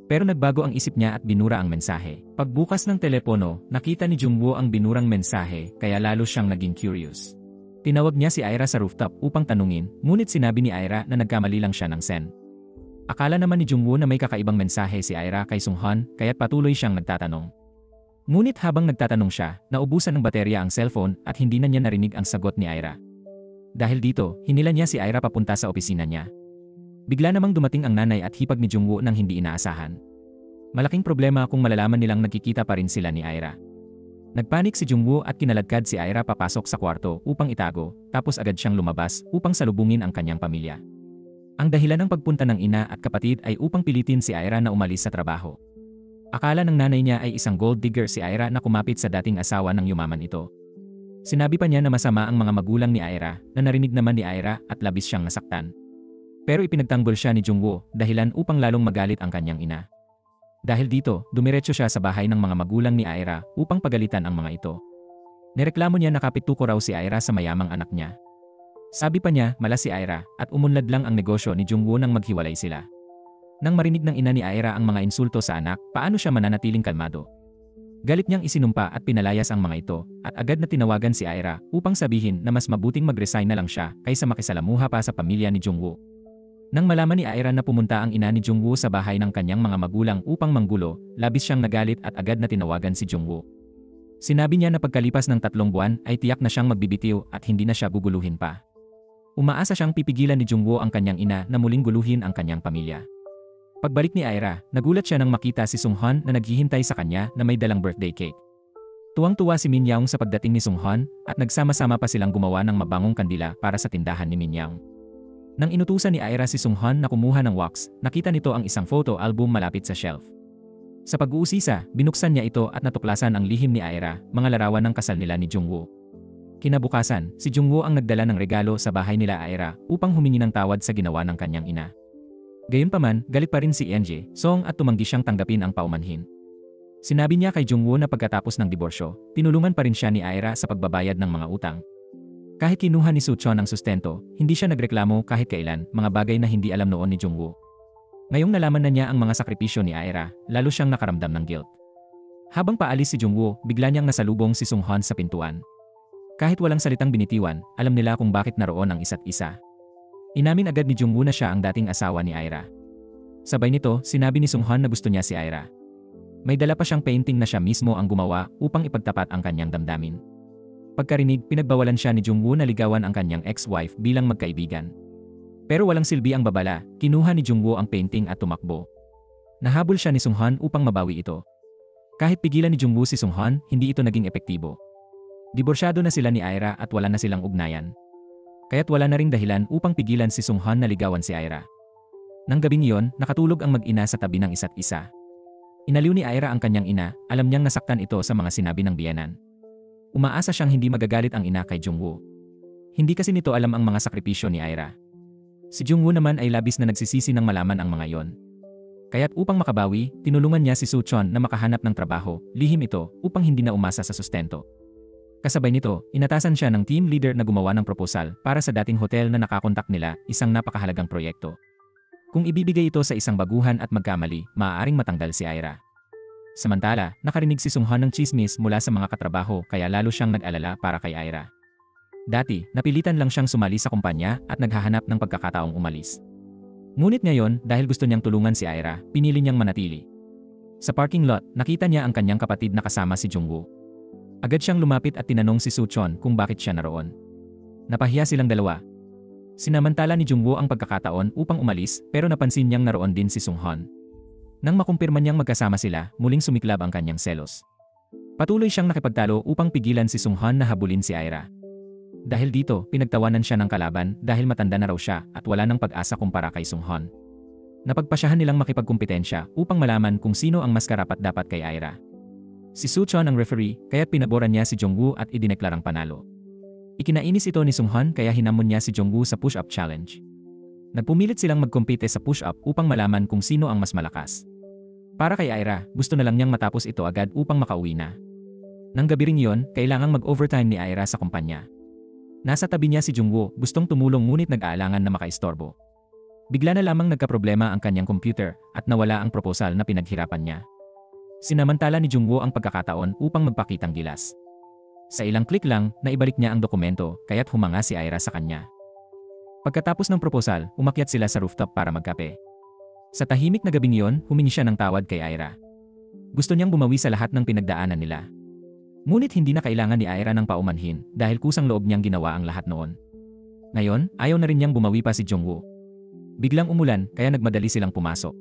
Pero nagbago ang isip niya at binura ang mensahe. Pagbukas ng telepono, nakita ni Jungwoo ang binurang mensahe, kaya lalo siyang naging curious. Tinawag niya si Ira sa rooftop upang tanungin, ngunit sinabi ni Ira na nagkamali lang siya ng send. Akala naman ni Jungwoo na may kakaibang mensahe si Ira kay Sunghan, kaya't patuloy siyang nagtatanong. Ngunit habang nagtatanong siya, naubusan ng baterya ang cellphone at hindi na niya narinig ang sagot ni Ira. Dahil dito, hinila niya si Ira papunta sa opisina niya. Bigla namang dumating ang nanay at hipag ni Jungwoo nang hindi inaasahan. Malaking problema kung malalaman nilang nagkikita pa rin sila ni Ira. Nagpanik si Jungwoo at kinaladkad si Ira papasok sa kwarto upang itago, tapos agad siyang lumabas upang salubungin ang kanyang pamilya. Ang dahilan ng pagpunta ng ina at kapatid ay upang pilitin si Ira na umalis sa trabaho. Akala ng nanay niya ay isang gold digger si Ira na kumapit sa dating asawa ng yumaman ito. Sinabi pa niya na masama ang mga magulang ni Ira na narinig naman ni Ira at labis siyang nasaktan. Pero ipinagtanggol siya ni Jungwoo dahilan upang lalong magalit ang kanyang ina. Dahil dito, dumiretso siya sa bahay ng mga magulang ni Ira upang pagalitan ang mga ito. Nireklamo niya na kapituko raw si Ira sa mayamang anak niya. Sabi pa niya malas si Ira at umunlad lang ang negosyo ni Jungwoo nang maghiwalay sila. Nang marinig ng ina ni Ira ang mga insulto sa anak, paano siya mananatiling kalmado? Galit niyang isinumpa at pinalayas ang mga ito at agad na tinawagan si Ira upang sabihin na mas mabuting mag-resign na lang siya kaysa makisalamuha pa sa pamilya ni Jungwoo. Nang malaman ni Ira na pumunta ang ina ni Jungwoo sa bahay ng kanyang mga magulang upang manggulo, labis siyang nagalit at agad na tinawagan si Jungwoo. Sinabi niya na pagkalipas ng 3 buwan ay tiyak na siyang magbibitiw at hindi na siya guguluhin pa. Umaasa siyang pipigilan ni Jungwoo ang kanyang ina na muling guluhin ang kanyang pamilya. Pagbalik ni Ira, nagulat siya nang makita si Sung-han na naghihintay sa kanya na may dalang birthday cake. Tuwang-tuwa si Min Yaong sa pagdating ni Sung-han at nagsama-sama pa silang gumawa ng mabangong kandila para sa tindahan ni Min Yaong. Nang inutusan ni Ira si Sung-han na kumuha ng wax, nakita nito ang isang photo album malapit sa shelf. Sa pag-uusisa, binuksan niya ito at natuklasan ang lihim ni Ira, mga larawan ng kasal nila ni Jungwoo. Kinabukasan, si Jungwoo ang nagdala ng regalo sa bahay nila Ira upang humingi ng tawad sa ginawa ng kanyang ina. Gayunpaman, galit pa rin si Eunjae, Song at tumanggi siyang tanggapin ang paumanhin. Sinabi niya kay Jungwoo na pagkatapos ng diborsyo, tinulungan pa rin siya ni Ira sa pagbabayad ng mga utang. Kahit kinuha ni Suchon ang sustento, hindi siya nagreklamo kahit kailan, mga bagay na hindi alam noon ni Jungwoo. Ngayong nalaman na niya ang mga sakripisyo ni Ira, lalo siyang nakaramdam ng guilt. Habang paalis si Jungwoo, bigla niyang nasalubong si Sung-han sa pintuan. Kahit walang salitang binitiwan, alam nila kung bakit naroon ang isa't isa. Inamin agad ni Jungwoo na siya ang dating asawa ni Ira. Sabay nito, sinabi ni Sung-han na gusto niya si Ira. May dala pa siyang painting na siya mismo ang gumawa upang ipagtapat ang kanyang damdamin. Pagkarinig, pinagbawalan siya ni Jungwoo na ligawan ang kanyang ex-wife bilang magkaibigan. Pero walang silbi ang babala, kinuha ni Jungwoo ang painting at tumakbo. Nahabol siya ni Sung-han upang mabawi ito. Kahit pigilan ni Jungwoo si Sung-han, hindi ito naging epektibo. Diborsyado na sila ni Ira at wala na silang ugnayan. Kaya't wala na ring dahilan upang pigilan si Sung-han na ligawan si Ira. Nang gabing iyon, nakatulog ang mag-ina sa tabi ng isa't isa. Inaliw ni Ira ang kanyang ina, alam niyang nasaktan ito sa mga sinabi ng biyenan. Umaasa siyang hindi magagalit ang ina kay Jungwoo. Hindi kasi nito alam ang mga sakripisyo ni Ira. Si Jungwoo naman ay labis na nagsisisi nang malaman ang mga iyon. Kaya't upang makabawi, tinulungan niya si Suchon na makahanap ng trabaho, lihim ito, upang hindi na umasa sa sustento. Kasabay nito, inatasan siya ng team leader na gumawa ng proposal para sa dating hotel na nakakontak nila, isang napakahalagang proyekto. Kung ibibigay ito sa isang baguhan at magkamali, maaaring matanggal si Ira. Samantala, nakarinig si Sung-han ng chismis mula sa mga katrabaho kaya lalo siyang nag-alala para kay Ira. Dati, napilitan lang siyang sumali sa kumpanya at naghahanap ng pagkakataong umalis. Ngunit ngayon, dahil gusto niyang tulungan si Ira, pinili niyang manatili. Sa parking lot, nakita niya ang kanyang kapatid na kasama si Jungwoo. Agad siyang lumapit at tinanong si Suchon kung bakit siya naroon. Napahiya silang dalawa. Sinamantala ni Jungwoo ang pagkakataon upang umalis pero napansin niyang naroon din si Sung-han. Nang makumpirma niyang magkasama sila, muling sumiklab ang kanyang selos. Patuloy siyang nakipagtalo upang pigilan si Sung-han na habulin si Ira. Dahil dito, pinagtawanan siya ng kalaban dahil matanda na raw siya at wala nang pag-asa kumpara kay Sung-han. Napagpasyahan nilang makipagkumpetensya upang malaman kung sino ang mas karapat-dapat kay Ira. Si Suchon ang referee, kaya't pinaboran niya si Jungwoo at idineklarang panalo. Ikinainis ito ni Sung-han kaya hinamon niya si Jungwoo sa push-up challenge. Nagpumilit silang magkumpite sa push-up upang malaman kung sino ang mas malakas. Para kay Ira, gusto na lang niyang matapos ito agad upang makauwi na. Nang gabi ring iyon, kailangang mag-overtime ni Ira sa kumpanya. Nasa tabi niya si Jungwoo, gustong tumulong ngunit nag-aalangan na makaistorbo. Bigla na lamang nagkaproblema ang kanyang computer at nawala ang proposal na pinaghirapan niya. Sinamantala ni Jungwoo ang pagkakataon upang magpakitang gilas. Sa ilang klik lang, naibalik niya ang dokumento kaya't humanga si Ira sa kanya. Pagkatapos ng proposal, umakyat sila sa rooftop para magkape. Sa tahimik na gabing iyon, humingi siya ng tawad kay Ira. Gusto niyang bumawi sa lahat ng pinagdaanan nila. Ngunit hindi na kailangan ni Ira ng paumanhin dahil kusang loob niyang ginawa ang lahat noon. Ngayon, ayaw na rin niyang bumawi pa si Jungwoo. Biglang umulan kaya nagmadali silang pumasok.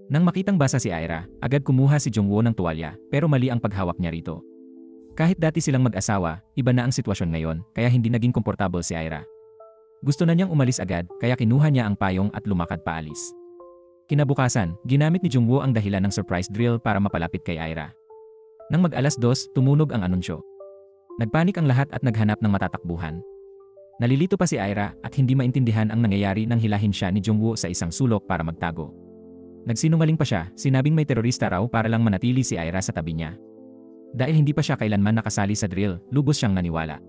Nang makitang basa si Ira, agad kumuha si Jungwoo ng tuwalya pero mali ang paghawak niya rito. Kahit dati silang mag-asawa, iba na ang sitwasyon ngayon kaya hindi naging komportable si Ira. Gusto na niyang umalis agad kaya kinuha niya ang payong at lumakad paalis. Kinabukasan, ginamit ni Jungwoo ang dahilan ng surprise drill para mapalapit kay Aira. Nang mag-2:00, tumunog ang anunsyo. Nagpanik ang lahat at naghanap ng matatakbuhan. Nalilito pa si Aira at hindi maintindihan ang nangyayari nang hilahin siya ni Jungwoo sa isang sulok para magtago. Nagsinungaling pa siya, sinabing may terorista raw para lang manatili si Aira sa tabi niya. Dahil hindi pa siya kailanman nakasali sa drill, lubos siyang naniwala.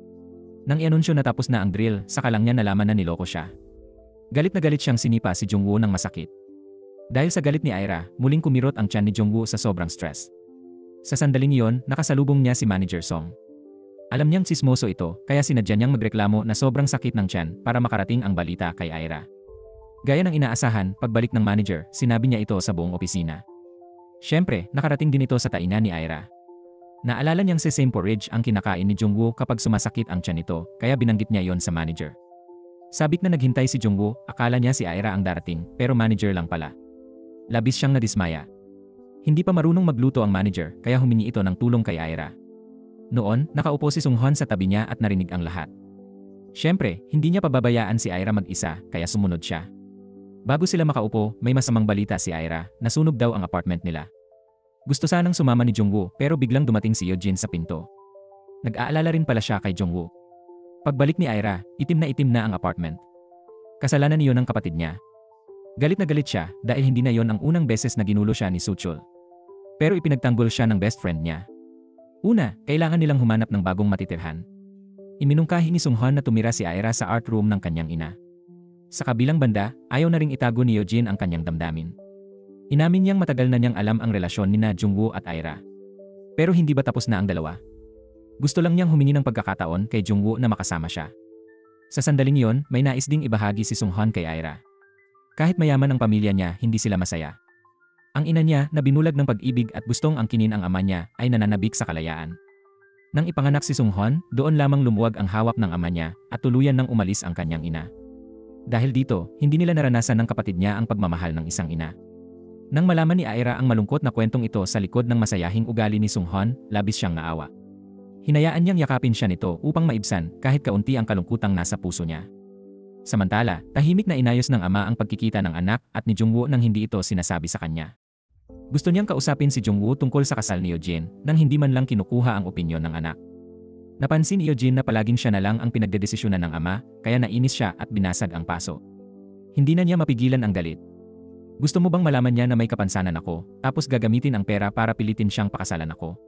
Nang i-anunsyo na tapos na ang drill, saka lang niya nalaman na niloko siya. Galit na galit siyang sinipa si Jungwoo ng masakit. Dahil sa galit ni Aira, muling kumirot ang tiyan ni Jungwoo sa sobrang stress. Sa sandaling iyon, nakasalubong niya si Manager Song. Alam niyang sismoso ito, kaya sinadya niyang magreklamo na sobrang sakit ng tiyan para makarating ang balita kay Aira. Gaya ng inaasahan, pagbalik ng manager, sinabi niya ito sa buong opisina. Siyempre, nakarating din ito sa tainga ni Aira. Naalala niyang si same porridge ang kinakain ni Jungwoo kapag sumasakit ang tiyan nito, kaya binanggit niya yon sa manager. Sabik na naghintay si Jungwoo, akala niya si Aira ang darating, pero manager lang pala. Labis siyang nadismaya. Hindi pa marunong magluto ang manager, kaya humingi ito ng tulong kay Aira. Noon, nakaupo si Sunghwan sa tabi niya at narinig ang lahat. Siyempre, hindi niya pababayaan si Aira mag-isa, kaya sumunod siya. Bago sila makaupo, may masamang balita si Aira, nasunog daw ang apartment nila. Gusto sanang sumama ni Jungwoo, pero biglang dumating si Yeojin sa pinto. Nag-aalala rin pala siya kay Jungwoo. Pagbalik ni Aira, itim na ang apartment. Kasalanan niyon ng kapatid niya. Galit na galit siya dahil hindi na yon ang unang beses na ginulo siya ni Suchul. Pero ipinagtanggol siya ng best friend niya. Una, kailangan nilang humanap ng bagong matitirhan. Iminungkahi ni Sunghwan na tumira si Aira sa art room ng kanyang ina. Sa kabilang banda, ayaw na ring itago ni Yeojin ang kanyang damdamin. Inamin niyang matagal na niyang alam ang relasyon ni Jungwoo at Aira. Pero hindi ba tapos na ang dalawa? Gusto lang niyang humingi ng pagkakataon kay Jungwoo na makasama siya. Sa sandaling iyon, may nais ding ibahagi si Sunghwan kay Aira. Kahit mayaman ang pamilya niya, hindi sila masaya. Ang ina niya na binulag ng pag-ibig at gustong angkinin ang ama niya ay nananabik sa kalayaan. Nang ipanganak si Sunghwan, doon lamang lumuwag ang hawak ng ama niya at tuluyan nang umalis ang kanyang ina. Dahil dito, hindi nila naranasan ng kapatid niya ang pagmamahal ng isang ina. Nang malaman ni Aira ang malungkot na kwentong ito sa likod ng masayahing ugali ni Sunghwan, labis siyang naawa. Hinayaan niyang yakapin siya nito upang maibsan kahit kaunti ang kalungkutang nasa puso niya. Samantala, tahimik na inayos ng ama ang pagkikita ng anak at ni Jungwoo nang hindi ito sinasabi sa kanya. Gusto niyang kausapin si Jungwoo tungkol sa kasal ni Yeojin nang hindi man lang kinukuha ang opinyon ng anak. Napansin ni Yeojin na palaging siya na lang ang pinagdedesisyonan ng ama, kaya nainis siya at binasag ang paso. Hindi na niya mapigilan ang galit. Gusto mo bang malaman niya na may kapansanan ako, tapos gagamitin ang pera para pilitin siyang pakasalan ako?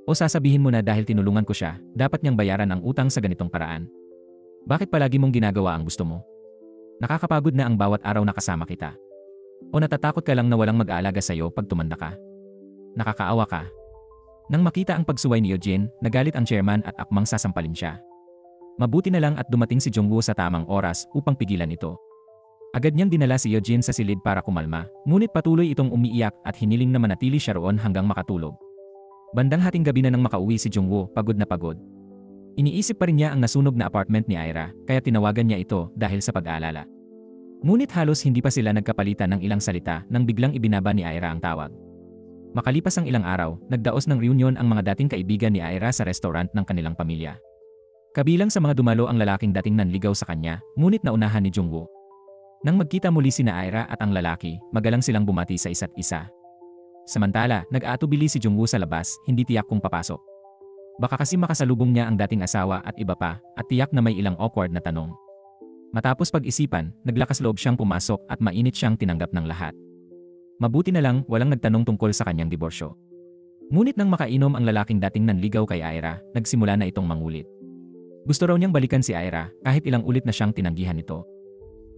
O sasabihin mo na dahil tinulungan ko siya, dapat niyang bayaran ang utang sa ganitong paraan? Bakit palagi mong ginagawa ang gusto mo? Nakakapagod na ang bawat araw na kasama kita. O natatakot ka lang na walang mag-aalaga sa'yo pag tumanda ka? Nakakaawa ka. Nang makita ang pagsuway ni Yeojin, nagalit ang chairman at akmang sasampalin siya. Mabuti na lang at dumating si Jungwoo sa tamang oras upang pigilan ito. Agad niyang dinala si Yeojin sa silid para kumalma, ngunit patuloy itong umiiyak at hiniling na manatili siya roon hanggang makatulog. Bandang hating gabi na nang makauwi si Jungwoo, pagod na pagod. Iniisip pa rin niya ang nasunog na apartment ni Aira, kaya tinawagan niya ito dahil sa pag-aalala. Ngunit halos hindi pa sila nagkapalitan ng ilang salita nang biglang ibinaba ni Aira ang tawag. Makalipas ang ilang araw, nagdaos ng reunion ang mga dating kaibigan ni Aira sa restaurant ng kanilang pamilya. Kabilang sa mga dumalo ang lalaking dating nanligaw sa kanya, ngunit naunahan ni Jungwoo. Nang magkita muli sina Aira at ang lalaki, magalang silang bumati sa isa't isa. Samantala, nag-aatubili si Jungwoo sa labas, hindi tiyak kung papasok. Baka kasi makasalubong niya ang dating asawa at iba pa, at tiyak na may ilang awkward na tanong. Matapos pag-isipan, naglakas loob siyang pumasok at mainit siyang tinanggap ng lahat. Mabuti na lang walang nagtanong tungkol sa kanyang diborsyo. Ngunit nang makainom ang lalaking dating nanligaw kay Aira, nagsimula na itong mangulit. Gusto raw niyang balikan si Aira kahit ilang ulit na siyang tinanggihan nito.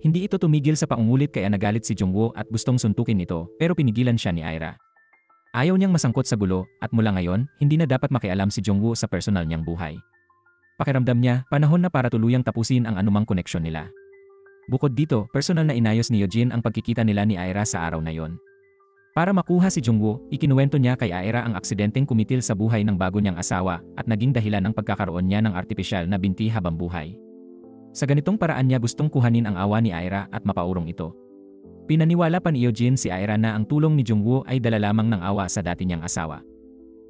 Hindi ito tumigil sa pangungulit kaya nagalit si Jungwoo at gustong suntukin ito pero pinigilan siya ni Aira. Ayaw niyang masangkot sa gulo at mula ngayon, hindi na dapat makialam si Jungwoo sa personal niyang buhay. Pakiramdam niya, panahon na para tuluyang tapusin ang anumang koneksyon nila. Bukod dito, personal na inayos ni Yeojin ang pagkikita nila ni Aira sa araw na yon. Para makuha si Jungwoo, ikinuwento niya kay Aira ang aksidenteng kumitil sa buhay ng bago niyang asawa at naging dahilan ng pagkakaroon niya ng artipisyal na binti habang buhay. Sa ganitong paraan niya gustong kuhanin ang awa ni Aira at mapaurong ito. Pinaniwala pa ni Yeojin si Aira na ang tulong ni Jungwoo ay dala lamang ng awa sa dati niyang asawa.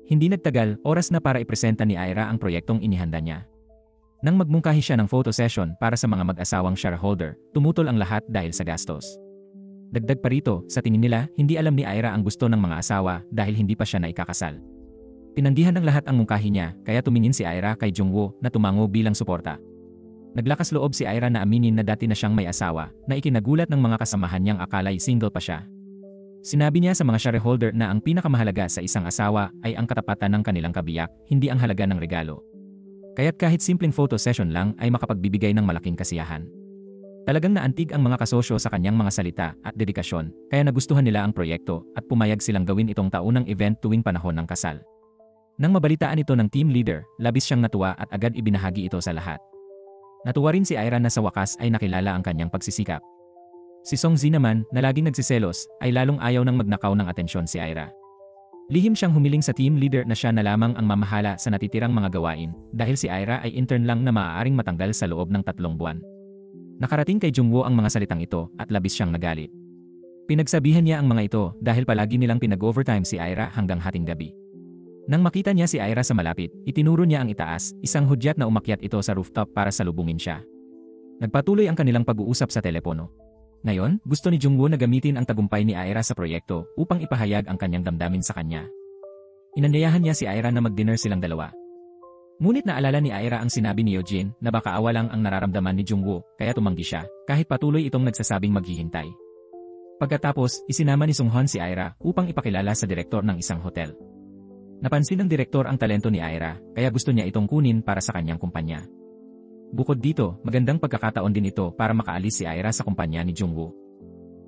Hindi nagtagal, oras na para ipresenta ni Aira ang proyektong inihanda niya. Nang magmungkahi siya ng photo session para sa mga mag-asawang shareholder, tumutol ang lahat dahil sa gastos. Dagdag pa rito, sa tingin nila, hindi alam ni Ira ang gusto ng mga asawa dahil hindi pa siya naikakasal. Tinanggihan ng lahat ang mungkahi niya, kaya tumingin si Ira kay Jungwoo na tumango bilang suporta. Naglakas loob si Ira na aminin na dati na siyang may asawa, na ikinagulat ng mga kasamahan niyang akala'y single pa siya. Sinabi niya sa mga shareholder na ang pinakamahalaga sa isang asawa ay ang katapatan ng kanilang kabiyak, hindi ang halaga ng regalo. Kaya't kahit simpleng photo session lang ay makapagbibigay ng malaking kasiyahan. Talagang naantig ang mga kasosyo sa kanyang mga salita at dedikasyon, kaya nagustuhan nila ang proyekto at pumayag silang gawin itong taunang event tuwing panahon ng kasal. Nang mabalitaan ito ng team leader, labis siyang natuwa at agad ibinahagi ito sa lahat. Natuwa rin si Ira na sa wakas ay nakilala ang kanyang pagsisikap. Si Songzi naman, na laging nagsiselos, ay lalong ayaw ng magnakaw ng atensyon si Ira. Lihim siyang humiling sa team leader na siya na lamang ang mamahala sa natitirang mga gawain dahil si Ira ay intern lang na maaaring matanggal sa loob ng 3 buwan. Nakarating kay Jungwoo ang mga salitang ito at labis siyang nagalit. Pinagsabihan niya ang mga ito dahil palagi nilang pinag-overtime si Ira hanggang hating gabi. Nang makita niya si Ira sa malapit, itinuro niya ang itaas, isang hudyat na umakyat ito sa rooftop para salubungin siya. Nagpatuloy ang kanilang pag-uusap sa telepono. Ngayon, gusto ni Jungwoo na gamitin ang tagumpay ni Ira sa proyekto upang ipahayag ang kanyang damdamin sa kanya. Inanyayahan niya si Ira na mag-dinner silang dalawa. Ngunit naalala ni Ira ang sinabi ni Eugene na baka awa lang ang nararamdaman ni Jungwoo, kaya tumanggi siya, kahit patuloy itong nagsasabing maghihintay. Pagkatapos, isinama ni Sunghwan si Ira upang ipakilala sa direktor ng isang hotel. Napansin ng direktor ang talento ni Ira, kaya gusto niya itong kunin para sa kanyang kumpanya. Bukod dito, magandang pagkakataon din ito para makaalis si Ira sa kumpanya ni Jungwoo.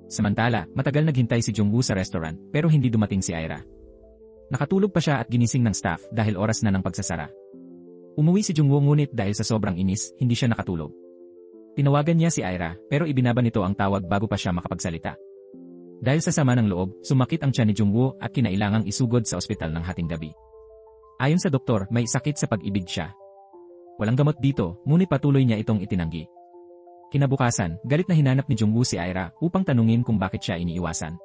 Samantala, matagal naghintay si Jungwoo sa restaurant, pero hindi dumating si Ira. Nakatulog pa siya at ginising ng staff dahil oras na ng pagsasara. Umuwi si Jungwoo ngunit dahil sa sobrang inis, hindi siya nakatulog. Tinawagan niya si Ira, pero ibinaba nito ang tawag bago pa siya makapagsalita. Dahil sa sama ng loob, sumakit ang tiyan ni Jungwoo at kinailangang isugod sa ospital ng hating gabi. Ayon sa doktor, may sakit sa pag-ibig siya. Walang gamot dito, ngunit patuloy niya itong itinanggi. Kinabukasan, galit na hinanap ni Jungwoo si Ira upang tanungin kung bakit siya iniiwasan.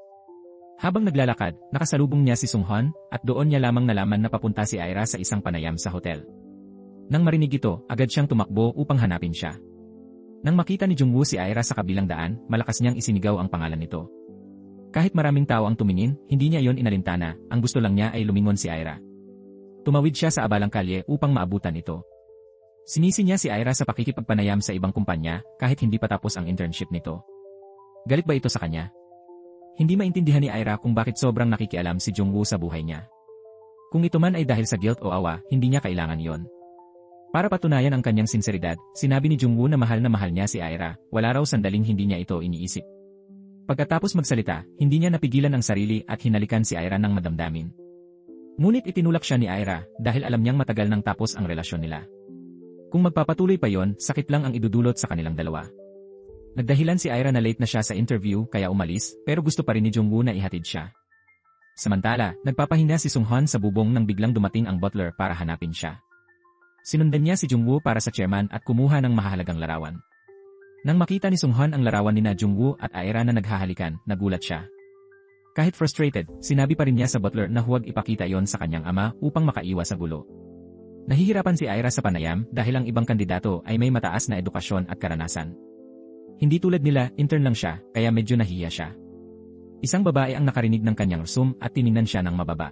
Habang naglalakad, nakasalubong niya si Sunghwan at doon niya lamang nalaman na papunta si Ira sa isang panayam sa hotel. Nang marinig ito, agad siyang tumakbo upang hanapin siya. Nang makita ni Jungwoo si Ira sa kabilang daan, malakas niyang isinigaw ang pangalan nito. Kahit maraming tao ang tumingin, hindi niya yon inalintana, ang gusto lang niya ay lumingon si Ira. Tumawid siya sa abalang kalye upang maabutan ito. Sinisi niya si Ira sa pakikipagpanayam sa ibang kumpanya kahit hindi pa tapos ang internship nito. Galit ba ito sa kanya? Hindi maintindihan ni Ira kung bakit sobrang nakikialam si Jungwoo sa buhay niya. Kung ito man ay dahil sa guilt o awa, hindi niya kailangan yon. Para patunayan ang kanyang sinseridad, sinabi ni Jungwoo na mahal niya si Ira, wala raw sandaling hindi niya ito iniisip. Pagkatapos magsalita, hindi niya napigilan ang sarili at hinalikan si Ira ng madamdamin. Ngunit itinulak siya ni Ira dahil alam niyang matagal nang tapos ang relasyon nila. Kung magpapatuloy pa yon, sakit lang ang idudulot sa kanilang dalawa. Nagdahilan si Ira na late na siya sa interview kaya umalis, pero gusto pa rin ni Jungwoo na ihatid siya. Samantala, nagpapahinga si Sunghwan sa bubong nang biglang dumating ang butler para hanapin siya. Sinundan niya si Jungwoo para sa chairman at kumuha ng mahahalagang larawan. Nang makita ni Sunghwan ang larawan ni Jungwoo at Ira na naghahalikan, nagulat siya. Kahit frustrated, sinabi pa rin niya sa butler na huwag ipakita yon sa kanyang ama upang makaiwas sa gulo. Nahihirapan si Ira sa panayam dahil ang ibang kandidato ay may mataas na edukasyon at karanasan. Hindi tulad nila, intern lang siya, kaya medyo nahiya siya. Isang babae ang nakarinig ng kanyang resume at tiningnan siya ng mababa.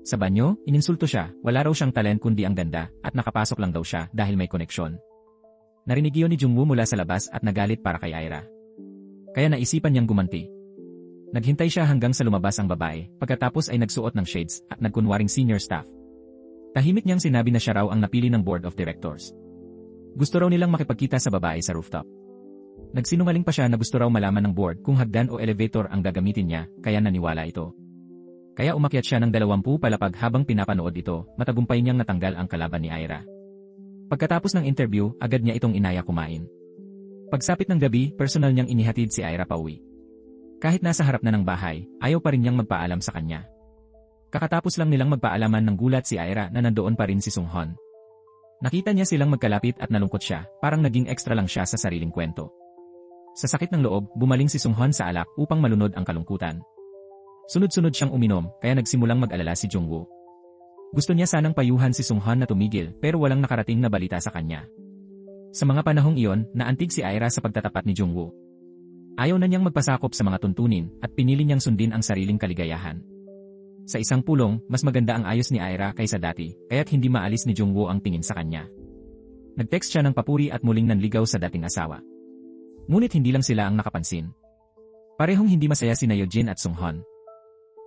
Sa banyo, ininsulto siya, wala raw siyang talent kundi ang ganda, at nakapasok lang daw siya dahil may koneksyon. Narinig iyon ni Jungwoo mula sa labas at nagalit para kay Ira. Kaya naisipan niyang gumanti. Naghintay siya hanggang sa lumabas ang babae, pagkatapos ay nagsuot ng shades at nagkunwaring senior staff. Tahimik niyang sinabi na siya raw ang napili ng board of directors. Gusto raw nilang makipagkita sa babae sa rooftop. Nagsinungaling pa siya na gusto raw malaman ng board kung hagdan o elevator ang gagamitin niya, kaya naniwala ito. Kaya umakyat siya ng 20 palapag habang pinapanood ito, matagumpay niyang natanggal ang kalaban ni Ira. Pagkatapos ng interview, agad niya itong inaya kumain. Pagsapit ng gabi, personal niyang inihatid si Ira pauwi. Kahit nasa harap na ng bahay, ayaw pa rin niyang magpaalam sa kanya. Kakatapos lang nilang magpaalaman ng gulat si Ira na nandoon pa rin si Sunghwan. Nakita niya silang magkalapit at nalungkot siya, parang naging extra lang siya sa sariling kwento. Sa sakit ng loob, bumaling si Sunghwan sa alak upang malunod ang kalungkutan. Sunod-sunod siyang uminom, kaya nagsimulang mag-alala si Jungwoo. Gusto niya sanang payuhan si Sunghwan na tumigil pero walang nakarating na balita sa kanya. Sa mga panahong iyon, naantig si Ira sa pagtatapat ni Jungwoo. Ayaw na niyang magpasakop sa mga tuntunin at pinili niyang sundin ang sariling kaligayahan. Sa isang pulong, mas maganda ang ayos ni Aira kaysa dati, kaya't hindi maalis ni Jungwoo ang tingin sa kanya. Nag-text siya ng papuri at muling nanligaw sa dating asawa. Ngunit hindi lang sila ang nakapansin. Parehong hindi masaya sina Yeojin at Sunghon.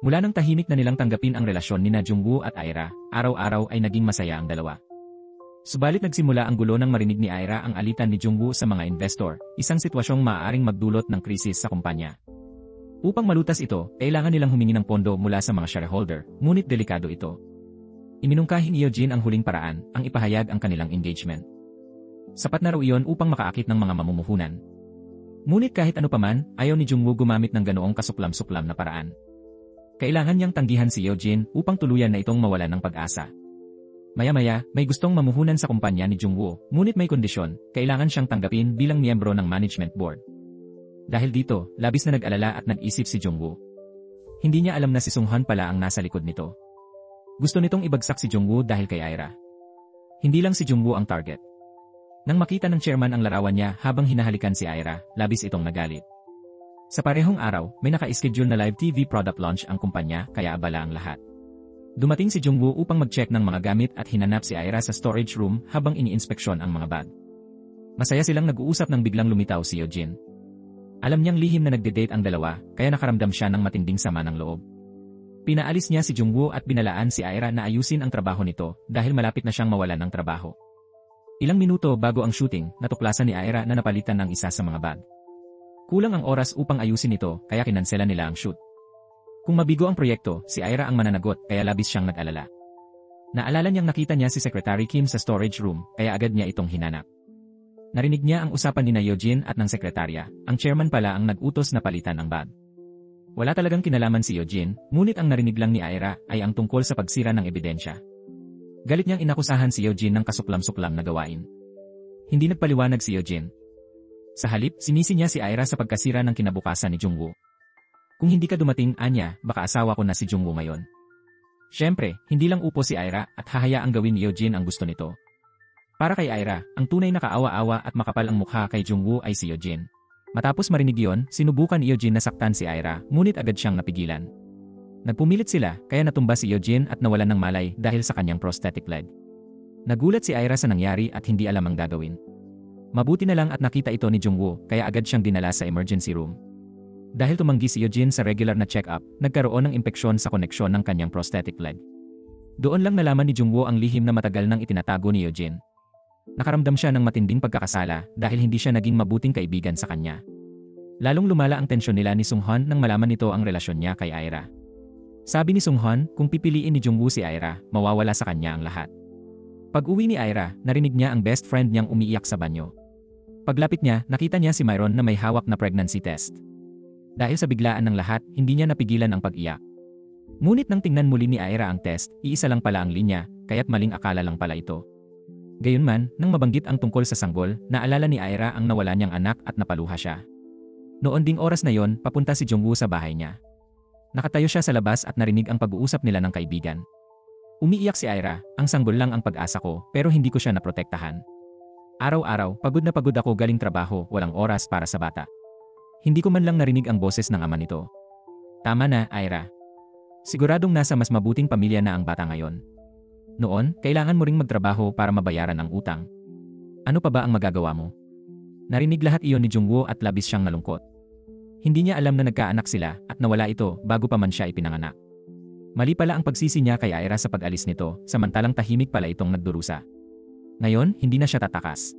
Mula nang tahimik na nilang tanggapin ang relasyon nina Jungwoo at Aira, araw-araw ay naging masaya ang dalawa. Subalit nagsimula ang gulo nang marinig ni Aira ang alitan ni Jungwoo sa mga investor, isang sitwasyong maaaring magdulot ng krisis sa kumpanya. Upang malutas ito, kailangan nilang humingi ng pondo mula sa mga shareholder, ngunit delikado ito. Iminungkahi ni Yeojin ang huling paraan, ang ipahayag ang kanilang engagement. Sapat na raw iyon upang makaakit ng mga mamumuhunan. Ngunit kahit ano paman, ayaw ni Jungwoo gumamit ng ganoong kasuklam-suklam na paraan. Kailangan niyang tanggihan si Yeojin upang tuluyan na itong mawalan ng pag-asa. Maya-maya, may gustong mamuhunan sa kumpanya ni Jungwoo, ngunit may kondisyon, kailangan siyang tanggapin bilang miyembro ng management board. Dahil dito, labis na nag-alala at nag-isip si Jungwoo. Hindi niya alam na si Sunghon pala ang nasa likod nito. Gusto nitong ibagsak si Jungwoo dahil kay Aira. Hindi lang si Jungwoo ang target. Nang makita ng chairman ang larawan niya habang hinahalikan si Aira, labis itong nagalit. Sa parehong araw, may naka-schedule na live TV product launch ang kumpanya kaya abala ang lahat. Dumating si Jungwoo upang mag-check ng mga gamit at hinanap si Aira sa storage room habang ini-inspeksyon ang mga bag. Masaya silang nag-uusap nang biglang lumitaw si Yeojin. Alam niyang lihim na nagde-date ang dalawa, kaya nakaramdam siya ng matinding sama ng loob. Pinaalis niya si Jungwoo at binalaan si Aira na ayusin ang trabaho nito dahil malapit na siyang mawalan ng trabaho. Ilang minuto bago ang shooting, natuklasan ni Aira na napalitan ng isa sa mga bag. Kulang ang oras upang ayusin ito kaya kinansela nila ang shoot. Kung mabigo ang proyekto, si Aira ang mananagot kaya labis siyang nag-alala. Naalala niyang nakita niya si Secretary Kim sa storage room kaya agad niya itong hinanap. Narinig niya ang usapan ni Yeojin at ng sekretarya, ang chairman pala ang nag-utos na palitan ang bag. Wala talagang kinalaman si Yeojin, ngunit ang narinig lang ni Aira ay ang tungkol sa pagsira ng ebidensya. Galit niyang inakusahan si Yeojin ng kasuklam-suklam na gawain. Hindi nagpaliwanag si Yeojin. Sa halip, sinisi niya si Aira sa pagkasira ng kinabukasan ni Jungwoo. Kung hindi ka dumating, Anya, baka asawa ko na si Jungwoo ngayon. Siyempre, hindi lang upo si Aira at hahayaang gawin ni Yeojin ang gusto nito. Para kay Aira, ang tunay na kaawa-awa at makapal ang mukha kay Jungwoo ay si Yeojin. Matapos marinig iyon, sinubukan ni Yeojin na saktan si Aira, ngunit agad siyang napigilan. Nagpumilit sila, kaya natumba si Yeojin at nawalan ng malay dahil sa kanyang prosthetic leg. Nagulat si Aira sa nangyari at hindi alam ang gagawin. Mabuti na lang at nakita ito ni Jungwoo, kaya agad siyang dinala sa emergency room. Dahil tumanggi si Yeojin sa regular na check-up, nagkaroon ng impeksyon sa koneksyon ng kanyang prosthetic leg. Doon lang nalaman ni Jungwoo ang lihim na matagal nang itinatago ni Yeojin. Nakaramdam siya ng matinding pagkakasala dahil hindi siya naging mabuting kaibigan sa kanya. Lalong lumala ang tensyon nila ni Sunghon nang malaman nito ang relasyon niya kay Aira. Sabi ni Sunghon, kung pipiliin ni Jungwoo si Aira, mawawala sa kanya ang lahat. Pag-uwi ni Aira, narinig niya ang best friend niyang umiiyak sa banyo. Paglapit niya, nakita niya si Myron na may hawak na pregnancy test. Dahil sa biglaan ng lahat, hindi niya napigilan ang pag-iyak. Ngunit nang tingnan muli ni Aira ang test, iisa lang pala ang linya, kaya't maling akala lang pala ito. Gayunman, nang mabanggit ang tungkol sa sanggol, naalala ni Aira ang nawala niyang anak at napaluha siya. Noon ding oras na yon, papunta si Jungwoo sa bahay niya. Nakatayo siya sa labas at narinig ang pag-uusap nila ng kaibigan. Umiiyak si Aira, ang sanggol lang ang pag-asa ko, pero hindi ko siya naprotektahan. Araw-araw, pagod na pagod ako galing trabaho, walang oras para sa bata. Hindi ko man lang narinig ang boses ng ama nito. Tama na, Aira. Siguradong nasa mas mabuting pamilya na ang bata ngayon. Noon, kailangan mo ring magtrabaho para mabayaran ang utang. Ano pa ba ang magagawa mo? Narinig lahat iyon ni Jungwoo at labis siyang nalungkot. Hindi niya alam na nagkaanak sila at nawala ito bago pa man siya ipinanganak. Mali pala ang pagsisi niya kay Aira sa pag-alis nito, samantalang tahimik pala itong nagdurusa. Ngayon, hindi na siya tatakas.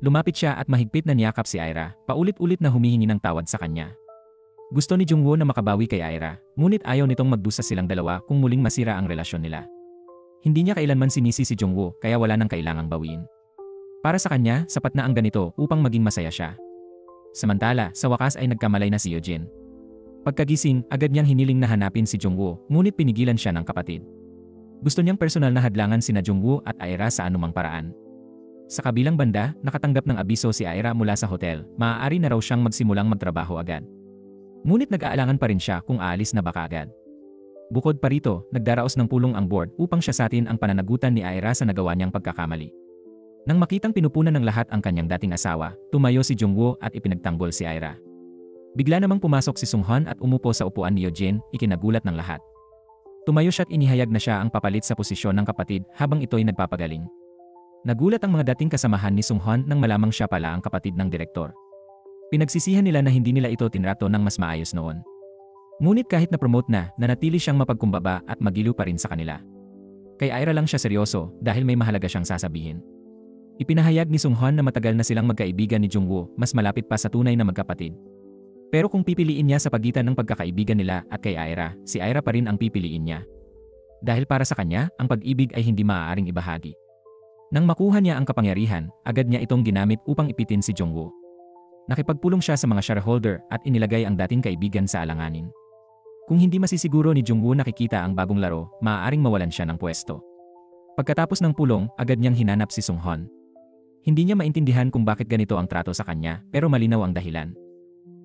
Lumapit siya at mahigpit na niyakap si Aira, paulit-ulit na humihingi ng tawad sa kanya. Gusto ni Jungwoo na makabawi kay Aira, ngunit ayaw nitong magdusa silang dalawa kung muling masira ang relasyon nila. Hindi niya kailanman sinisi si Jungwoo kaya wala nang kailangang bawiin. Para sa kanya, sapat na ang ganito upang maging masaya siya. Samantala, sa wakas ay nagkamalay na si Yeojin. Pagkagising, agad niyang hiniling na hanapin si Jungwoo, ngunit pinigilan siya ng kapatid. Gusto niyang personal na hadlangan sina Jungwoo at Aira sa anumang paraan. Sa kabilang banda, nakatanggap ng abiso si Aira mula sa hotel, maaari na raw siyang magsimulang magtrabaho agad. Ngunit nag-aalangan pa rin siya kung aalis na baka agad. Bukod pa rito, nagdaraos ng pulong ang board upang siyasatin ang pananagutan ni Aira sa nagawa niyang pagkakamali. Nang makitang pinupunan ng lahat ang kanyang dating asawa, tumayo si Jungwoo at ipinagtanggol si Aira. Bigla namang pumasok si Sung-hwan at umupo sa upuan ni Yojin, ikinagulat ng lahat. Tumayo siya at inihayag na siya ang papalit sa posisyon ng kapatid habang ito'y nagpapagaling. Nagulat ang mga dating kasamahan ni Sung-hwan nang malamang siya pala ang kapatid ng direktor. Pinagsisihan nila na hindi nila ito tinrato ng mas maayos noon. Ngunit kahit na-promote na, nanatili siyang mapagkumbaba at magiliw pa rin sa kanila. Kay Ira lang siya seryoso dahil may mahalaga siyang sasabihin. Ipinahayag ni Sung-hwan na matagal na silang magkaibigan ni Jung-woo, mas malapit pa sa tunay na magkapatid. Pero kung pipiliin niya sa pagitan ng pagkakaibigan nila at kay Ira, si Ira pa rin ang pipiliin niya. Dahil para sa kanya, ang pag-ibig ay hindi maaaring ibahagi. Nang makuha niya ang kapangyarihan, agad niya itong ginamit upang ipitin si Jung-woo. Nakipagpulong siya sa mga shareholder at inilagay ang dating kaibigan sa alanganin. Kung hindi masisiguro ni Jung-woo nakikita ang bagong laro, maaaring mawalan siya ng pwesto. Pagkatapos ng pulong, agad niyang hinanap si Sung-hwan. Hindi niya maintindihan kung bakit ganito ang trato sa kanya, pero malinaw ang dahilan.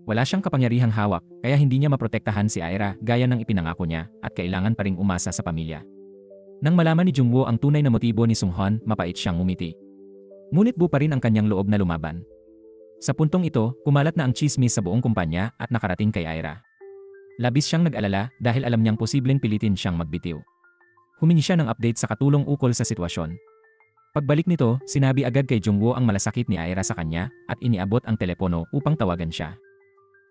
Wala siyang kapangyarihang hawak, kaya hindi niya maprotektahan si Ira gaya ng ipinangako niya at kailangan pa ring umasa sa pamilya. Nang malaman ni Jung-woo ang tunay na motibo ni Sung-hwan, mapait siyang ngumiti. Ngunit buo pa rin ang kanyang loob na lumaban. Sa puntong ito, kumalat na ang tsismis sa buong kumpanya at nakarating kay Ira. Labis siyang nag-alala dahil alam niyang posibleng pilitin siyang magbitiw. Humingi siya ng update sa katulong ukol sa sitwasyon. Pagbalik nito, sinabi agad kay Jung-woo ang malasakit ni Ira sa kanya at iniabot ang telepono upang tawagan siya.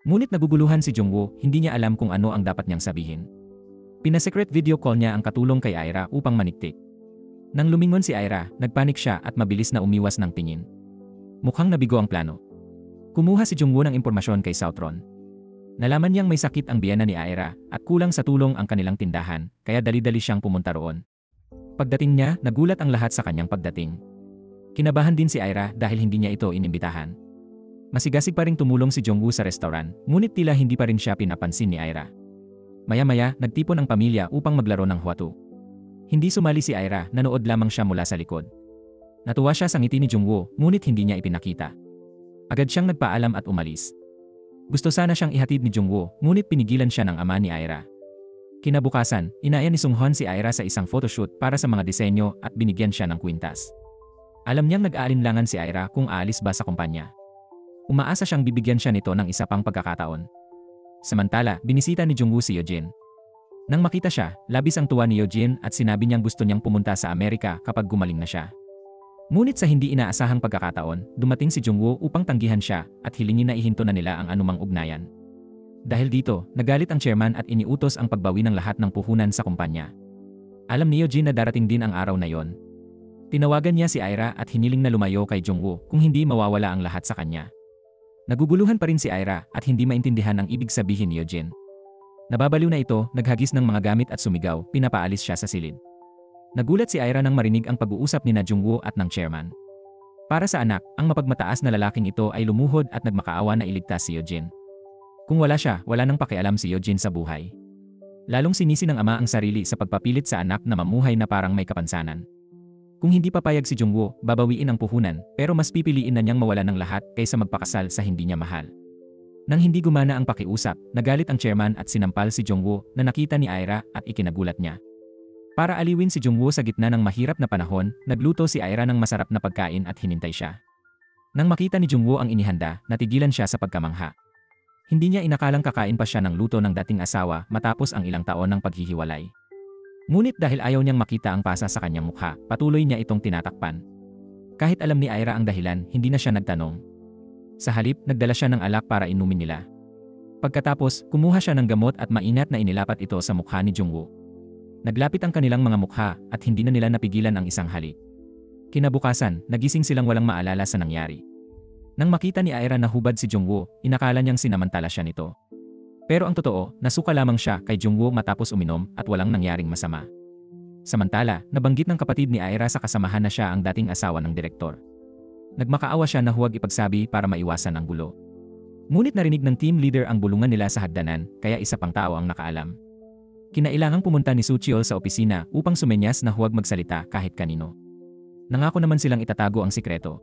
Ngunit naguguluhan si Jung-woo, hindi niya alam kung ano ang dapat niyang sabihin. Pina-secret video call niya ang katulong kay Ira upang maniktik. Nang lumingon si Ira, nagpanik siya at mabilis na umiwas ng tingin. Mukhang nabigo ang plano. Kumuha si Jung-woo ng impormasyon kay Southron. Nalaman niyang may sakit ang biyana ni Ira at kulang sa tulong ang kanilang tindahan, kaya dali-dali siyang pumunta roon. Pagdating niya, nagulat ang lahat sa kanyang pagdating. Kinabahan din si Ira dahil hindi niya ito inimbitahan. Masigasig pa ring tumulong si Jung-woo sa restaurant, ngunit tila hindi pa rin siya pinapansin ni Ira. Maya-maya, nagtipon ang pamilya upang maglaro ng huwatu. Hindi sumali si Ira, nanood lamang siya mula sa likod. Natuwa siya sa ngiti ni Jung-woo, ngunit hindi niya ipinakita. Agad siyang nagpaalam at umalis. Gusto sana siyang ihatid ni Jung-woo, ngunit pinigilan siya ng ama ni Ira. Kinabukasan, inaya ni Sung-hwan si Ira sa isang photoshoot para sa mga disenyo at binigyan siya ng kwintas. Alam niyang nag-aalinlangan si Ira kung aalis ba sa kumpanya. Umaasa siyang bibigyan siya nito ng isa pang pagkakataon. Samantala, binisita ni Jung-woo si Yojin. Nang makita siya, labis ang tuwa ni Yojin at sinabi niyang gusto niyang pumunta sa Amerika kapag gumaling na siya. Ngunit sa hindi inaasahang pagkakataon, dumating si Jung-woo upang tanggihan siya at hilingin na ihinto na nila ang anumang ugnayan. Dahil dito, nagalit ang chairman at iniutos ang pagbawi ng lahat ng puhunan sa kumpanya. Alam ni Yojin na darating din ang araw na yon. Tinawagan niya si Ira at hiniling na lumayo kay Jung-woo kung hindi mawawala ang lahat sa kanya. Naguguluhan pa rin si Ira at hindi maintindihan ang ibig sabihin ni Yojin. Nababaliw na ito, naghagis ng mga gamit at sumigaw, pinapaalis siya sa silid. Nagulat si Ira nang marinig ang pag-uusap ni na Jung-woo at ng chairman. Para sa anak, ang mapagmataas na lalaking ito ay lumuhod at nagmakaawa na iligtas si Yojin. Kung wala siya, wala nang pakialam si Yojin sa buhay. Lalong sinisi ng ama ang sarili sa pagpapilit sa anak na mamuhay na parang may kapansanan. Kung hindi papayag si Jung-woo, babawiin ang puhunan, pero mas pipiliin na niyang mawala ng lahat kaysa magpakasal sa hindi niya mahal. Nang hindi gumana ang pakiusap, nagalit ang chairman at sinampal si Jung-woo na nakita ni Ira at ikinagulat niya. Para aliwin si Jung-woo sa gitna ng mahirap na panahon, nagluto si Ira ng masarap na pagkain at hinintay siya. Nang makita ni Jung-woo ang inihanda, natigilan siya sa pagkamangha. Hindi niya inakalang kakain pa siya ng luto ng dating asawa matapos ang ilang taon ng paghihiwalay. Ngunit dahil ayaw niyang makita ang pasa sa kanyang mukha, patuloy niya itong tinatakpan. Kahit alam ni Ira ang dahilan, hindi na siya nagtanong. Sa halip, nagdala siya ng alak para inumin nila. Pagkatapos, kumuha siya ng gamot at maingat na inilapat ito sa mukha ni Jung-woo. Naglapit ang kanilang mga mukha at hindi na nila napigilan ang isang halik. Kinabukasan, nagising silang walang maalala sa nangyari. Nang makita ni Ira na hubad si Jung-woo, inakala niyang sinamantala siya nito. Pero ang totoo, nasuka lamang siya kay Jung-woo matapos uminom at walang nangyaring masama. Samantala, nabanggit ng kapatid ni Ira sa kasamahan na siya ang dating asawa ng direktor. Nagmakaawa siya na huwag ipagsabi para maiwasan ang gulo. Ngunit narinig ng team leader ang bulungan nila sa hagdanan, kaya isa pang tao ang nakaalam. Kinailangang pumunta ni Suchiol sa opisina upang sumenyas na huwag magsalita kahit kanino. Nangako naman silang itatago ang sikreto.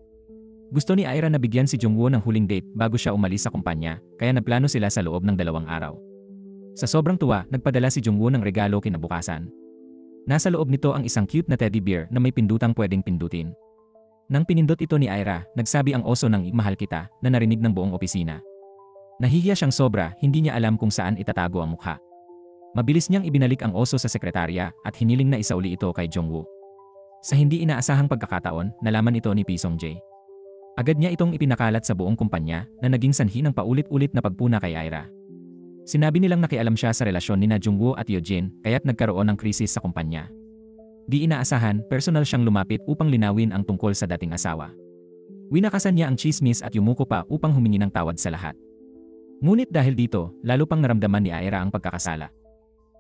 Gusto ni Ira na bigyan si Jung-woo ng huling date bago siya umalis sa kumpanya, kaya nagplano sila sa loob ng 2 araw. Sa sobrang tuwa, nagpadala si Jung-woo ng regalo kinabukasan. Nasa loob nito ang isang cute na teddy bear na may pindutang pwedeng pindutin. Nang pinindot ito ni Ira, nagsabi ang oso ng "Mahal kita" na narinig ng buong opisina. Nahihiya siyang sobra, hindi niya alam kung saan itatago ang mukha. Mabilis niyang ibinalik ang oso sa sekretarya at hiniling na isauli ito kay Jungwoo. Sa hindi inaasahang pagkakataon, nalaman ito ni Pisong Jae. Agad niya itong ipinakalat sa buong kumpanya na naging sanhi ng paulit-ulit na pagpuna kay Aira. Sinabi nilang nakialam siya sa relasyon nina Jungwoo at Yeojin kaya't nagkaroon ng krisis sa kumpanya. Di inaasahan, personal siyang lumapit upang linawin ang tungkol sa dating asawa. Winakasan niya ang chismis at yumuko pa upang humingi ng tawad sa lahat. Ngunit dahil dito, lalo pang naramdaman ni Aira ang pagkakasala.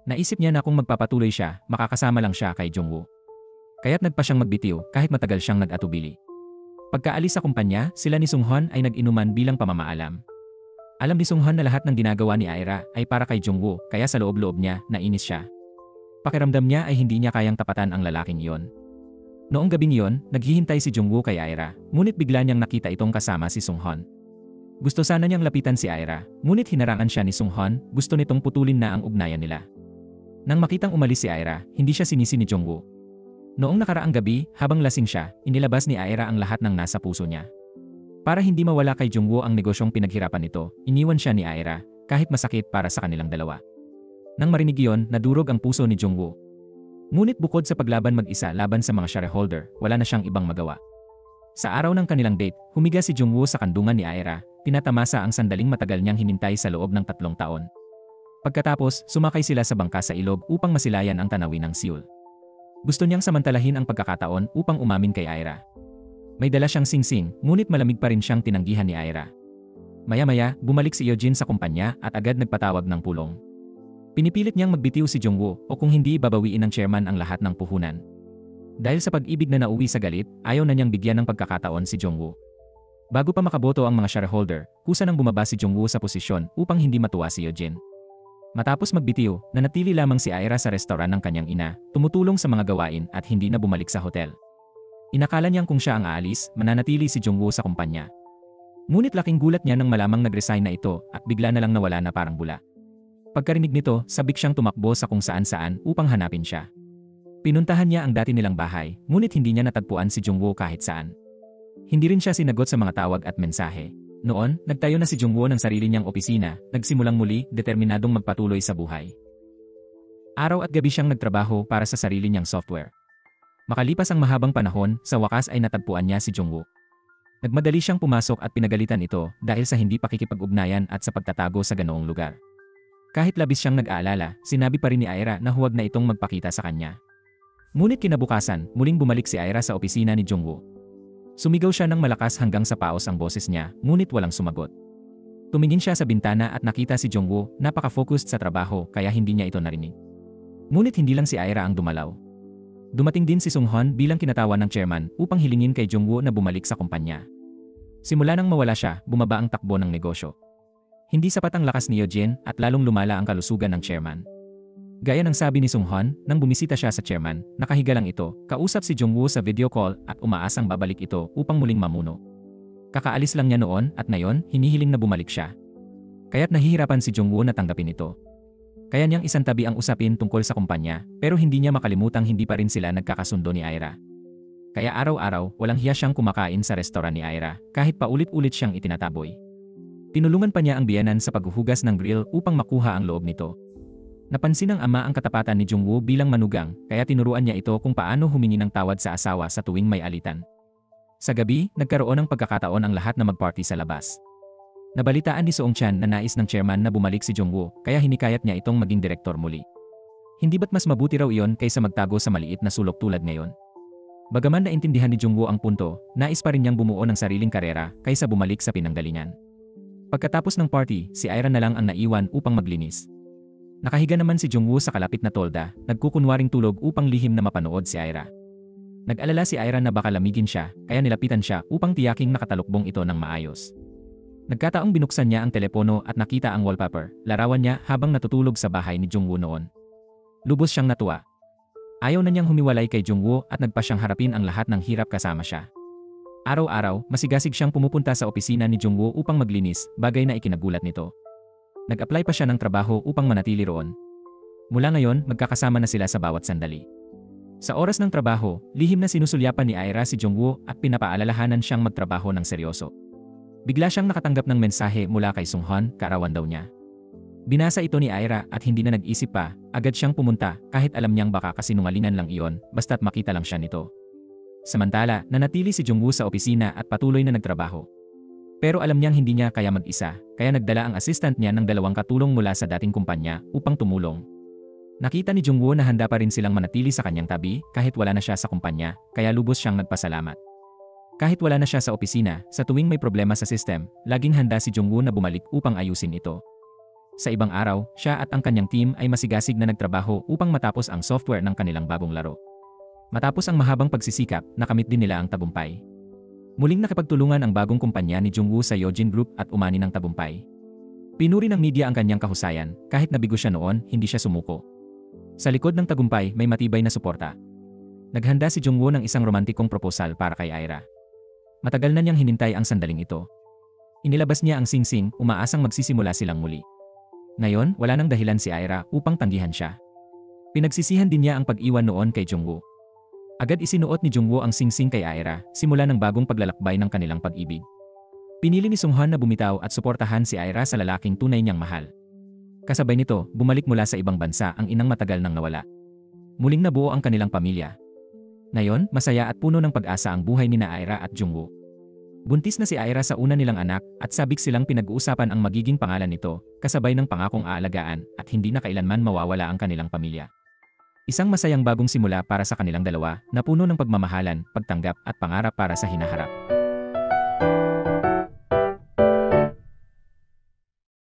Naisip niya na kung magpapatuloy siya, makakasama lang siya kay Jungwoo. Kaya't nagpa siyang magbitiw kahit matagal siyang nag-atubili. Pagkaalis sa kumpanya, sila ni Sunghwan ay nag-inuman bilang pamamaalam. Alam ni Sunghwan na lahat ng ginagawa ni Aira ay para kay Jungwoo kaya sa loob-loob niya, nainis siya. Pakiramdam niya ay hindi niya kayang tapatan ang lalaking iyon. Noong gabing iyon, naghihintay si Jungwoo kay Aira, ngunit bigla niyang nakita itong kasama si Sunghwan. Gusto sana niyang lapitan si Aira, ngunit hinarangan siya ni Sunghwan, gusto nitong putulin na ang ugnayan nila. Nang makitang umalis si Aira, hindi siya sinisi ni Jungwoo. Noong nakaraang gabi, habang lasing siya, inilabas ni Aira ang lahat ng nasa puso niya. Para hindi mawala kay Jungwoo ang negosyong pinaghirapan nito, iniwan siya ni Aira, kahit masakit para sa kanilang dalawa. Nang marinig iyon, nadurog ang puso ni Jungwoo. Ngunit bukod sa paglaban mag-isa laban sa mga shareholder, wala na siyang ibang magawa. Sa araw ng kanilang date, humiga si Jungwoo sa kandungan ni Aira, tinatamasa ang sandaling matagal niyang hinintay sa loob ng 3 taon. Pagkatapos, sumakay sila sa bangka sa ilog upang masilayan ang tanawin ng Seoul. Gusto niyang samantalahin ang pagkakataon upang umamin kay Aira. May dala siyang singsing, ngunit malamig pa rin siyang tinanggihan ni Aira. Maya-maya, bumalik si Yeojin sa kumpanya at agad nagpatawag ng pulong. Pinipilit niyang magbitiw si Jungwoo o kung hindi babawiin ng chairman ang lahat ng puhunan. Dahil sa pag-ibig na nauwi sa galit, ayaw na niyang bigyan ng pagkakataon si Jungwoo. Bago pa makaboto ang mga shareholder, kusa nang bumaba si Jungwoo sa posisyon upang hindi matuwa si Yeojin. Matapos magbitiw, nanatili lamang si Aira sa restoran ng kanyang ina, tumutulong sa mga gawain at hindi na bumalik sa hotel. Inakala niyang kung siya ang aalis, mananatili si Jungwoo sa kumpanya. Ngunit laking gulat niya nang malamang nag-resign na ito at bigla na lang nawala na parang bula. Pagkarinig nito, sabik siyang tumakbo sa kung saan-saan upang hanapin siya. Pinuntahan niya ang dati nilang bahay, ngunit hindi niya natagpuan si Jungwoo kahit saan. Hindi rin siya sinagot sa mga tawag at mensahe. Noon, nagtayo na si Jungwoo ng sarili niyang opisina, nagsimulang muli, determinadong magpatuloy sa buhay. Araw at gabi siyang nagtrabaho para sa sarili niyang software. Makalipas ang mahabang panahon, sa wakas ay natagpuan niya si Jungwoo. Nagmadali siyang pumasok at pinagalitan ito dahil sa hindi pakikipag-ugnayan at sa pagtatago sa ganoong lugar. Kahit labis siyang nag-aalala, sinabi pa rin ni Aira na huwag na itong magpakita sa kanya. Ngunit kinabukasan, muling bumalik si Aira sa opisina ni Jungwoo. Sumigaw siya ng malakas hanggang sa paos ang boses niya, ngunit walang sumagot. Tumingin siya sa bintana at nakita si Jungwoo, napaka-focused sa trabaho kaya hindi niya ito narinig. Ngunit hindi lang si Aira ang dumalaw. Dumating din si Sunghwan bilang kinatawan ng chairman upang hilingin kay Jungwoo na bumalik sa kumpanya. Simula nang mawala siya, bumaba ang takbo ng negosyo. Hindi sapat ang lakas ni Yeojin at lalong lumala ang kalusugan ng chairman. Gaya ng sabi ni Sunghwan, nang bumisita siya sa chairman, nakahiga lang ito, kausap si Jungwoo sa video call at umaasang babalik ito upang muling mamuno. Kakaalis lang niya noon at ngayon, hinihiling na bumalik siya. Kaya't nahihirapan si Jungwoo na tanggapin ito. Kaya niyang isantabi ang usapin tungkol sa kumpanya, pero hindi niya makalimutang hindi pa rin sila nagkakasundo ni Aira. Kaya araw-araw, walang hiya siyang kumakain sa restoran ni Aira, kahit paulit-ulit siyang itinataboy. Tinulungan pa niya ang biyenan sa paghuhugas ng grill upang makuha ang loob nito. Napansin ng ama ang katapatan ni Jungwoo bilang manugang, kaya tinuruan niya ito kung paano humingi ng tawad sa asawa sa tuwing may alitan. Sa gabi, nagkaroon ng pagkakataon ang lahat na magparty sa labas. Nabalitaan ni Song Chan na nais ng chairman na bumalik si Jungwoo, kaya hinikayat niya itong maging direktor muli. Hindi ba't mas mabuti raw iyon kaysa magtago sa maliit na sulok tulad ngayon? Bagaman naintindihan ni Jungwoo ang punto, nais pa rin niyang bumuo ng sariling karera kaysa bumalik sa pinanggalingan. Pagkatapos ng party, si Aira na lang ang naiwan upang maglinis. Nakahiga naman si Jungwoo sa kalapit na tolda, nagkukunwaring tulog upang lihim na mapanood si Aira. Nag-alala si Aira na baka lamigin siya, kaya nilapitan siya upang tiyaking nakatalukbong ito ng maayos. Nagkataong binuksan niya ang telepono at nakita ang wallpaper, larawan niya habang natutulog sa bahay ni Jungwoo noon. Lubos siyang natuwa. Ayaw na niyang humiwalay kay Jungwoo at nagpa siyang harapin ang lahat ng hirap kasama siya. Araw-araw, masigasig siyang pumupunta sa opisina ni Jungwoo upang maglinis, bagay na ikinagulat nito. Nag-apply pa siya ng trabaho upang manatili roon. Mula ngayon, magkakasama na sila sa bawat sandali. Sa oras ng trabaho, lihim na sinusulyapan ni Aira si Jungwoo at pinapaalalahanan siyang magtrabaho ng seryoso. Bigla siyang nakatanggap ng mensahe mula kay Sunghwan, kaarawan daw niya. Binasa ito ni Aira at hindi na nag-isip pa, agad siyang pumunta kahit alam niyang baka kasinungalingan lang iyon basta't makita lang siya nito. Samantala, nanatili si Jungwoo sa opisina at patuloy na nagtrabaho. Pero alam niyang hindi niya kaya mag-isa, kaya nagdala ang assistant niya ng 2 katulong mula sa dating kumpanya upang tumulong. Nakita ni Jungwoo na handa pa rin silang manatili sa kanyang tabi kahit wala na siya sa kumpanya, kaya lubos siyang nagpasalamat. Kahit wala na siya sa opisina, sa tuwing may problema sa system, laging handa si Jungwoo na bumalik upang ayusin ito. Sa ibang araw, siya at ang kanyang team ay masigasig na nagtrabaho upang matapos ang software ng kanilang bagong laro. Matapos ang mahabang pagsisikap, nakamit din nila ang tagumpay. Muling nakipagtulungan ang bagong kumpanya ni Jungwoo sa Yojin Group at umani ng tagumpay. Pinuri ng media ang kanyang kahusayan, kahit nabigo siya noon, hindi siya sumuko. Sa likod ng tagumpay may matibay na suporta. Naghanda si Jungwoo ng isang romantikong proposal para kay Aira. Matagal na niyang hinintay ang sandaling ito. Inilabas niya ang singsing, umaasang magsisimula silang muli. Ngayon, wala nang dahilan si Aira upang tanggihan siya. Pinagsisihan din niya ang pag-iwan noon kay Jungwoo. Agad isinuot ni Jungwoo ang singsing kay Aira, simula ng bagong paglalakbay ng kanilang pag-ibig. Pinili ni Sunghwan na bumitaw at suportahan si Aira sa lalaking tunay niyang mahal. Kasabay nito, bumalik mula sa ibang bansa ang inang matagal nang nawala. Muling nabuo ang kanilang pamilya. Ngayon, masaya at puno ng pag-asa ang buhay ni Aira at Jungwoo. Buntis na si Aira sa una nilang anak at sabik silang pinag-uusapan ang magiging pangalan nito, kasabay ng pangakong aalagaan at hindi na kailanman mawawala ang kanilang pamilya. Isang masayang bagong simula para sa kanilang dalawa na puno ng pagmamahalan, pagtanggap at pangarap para sa hinaharap.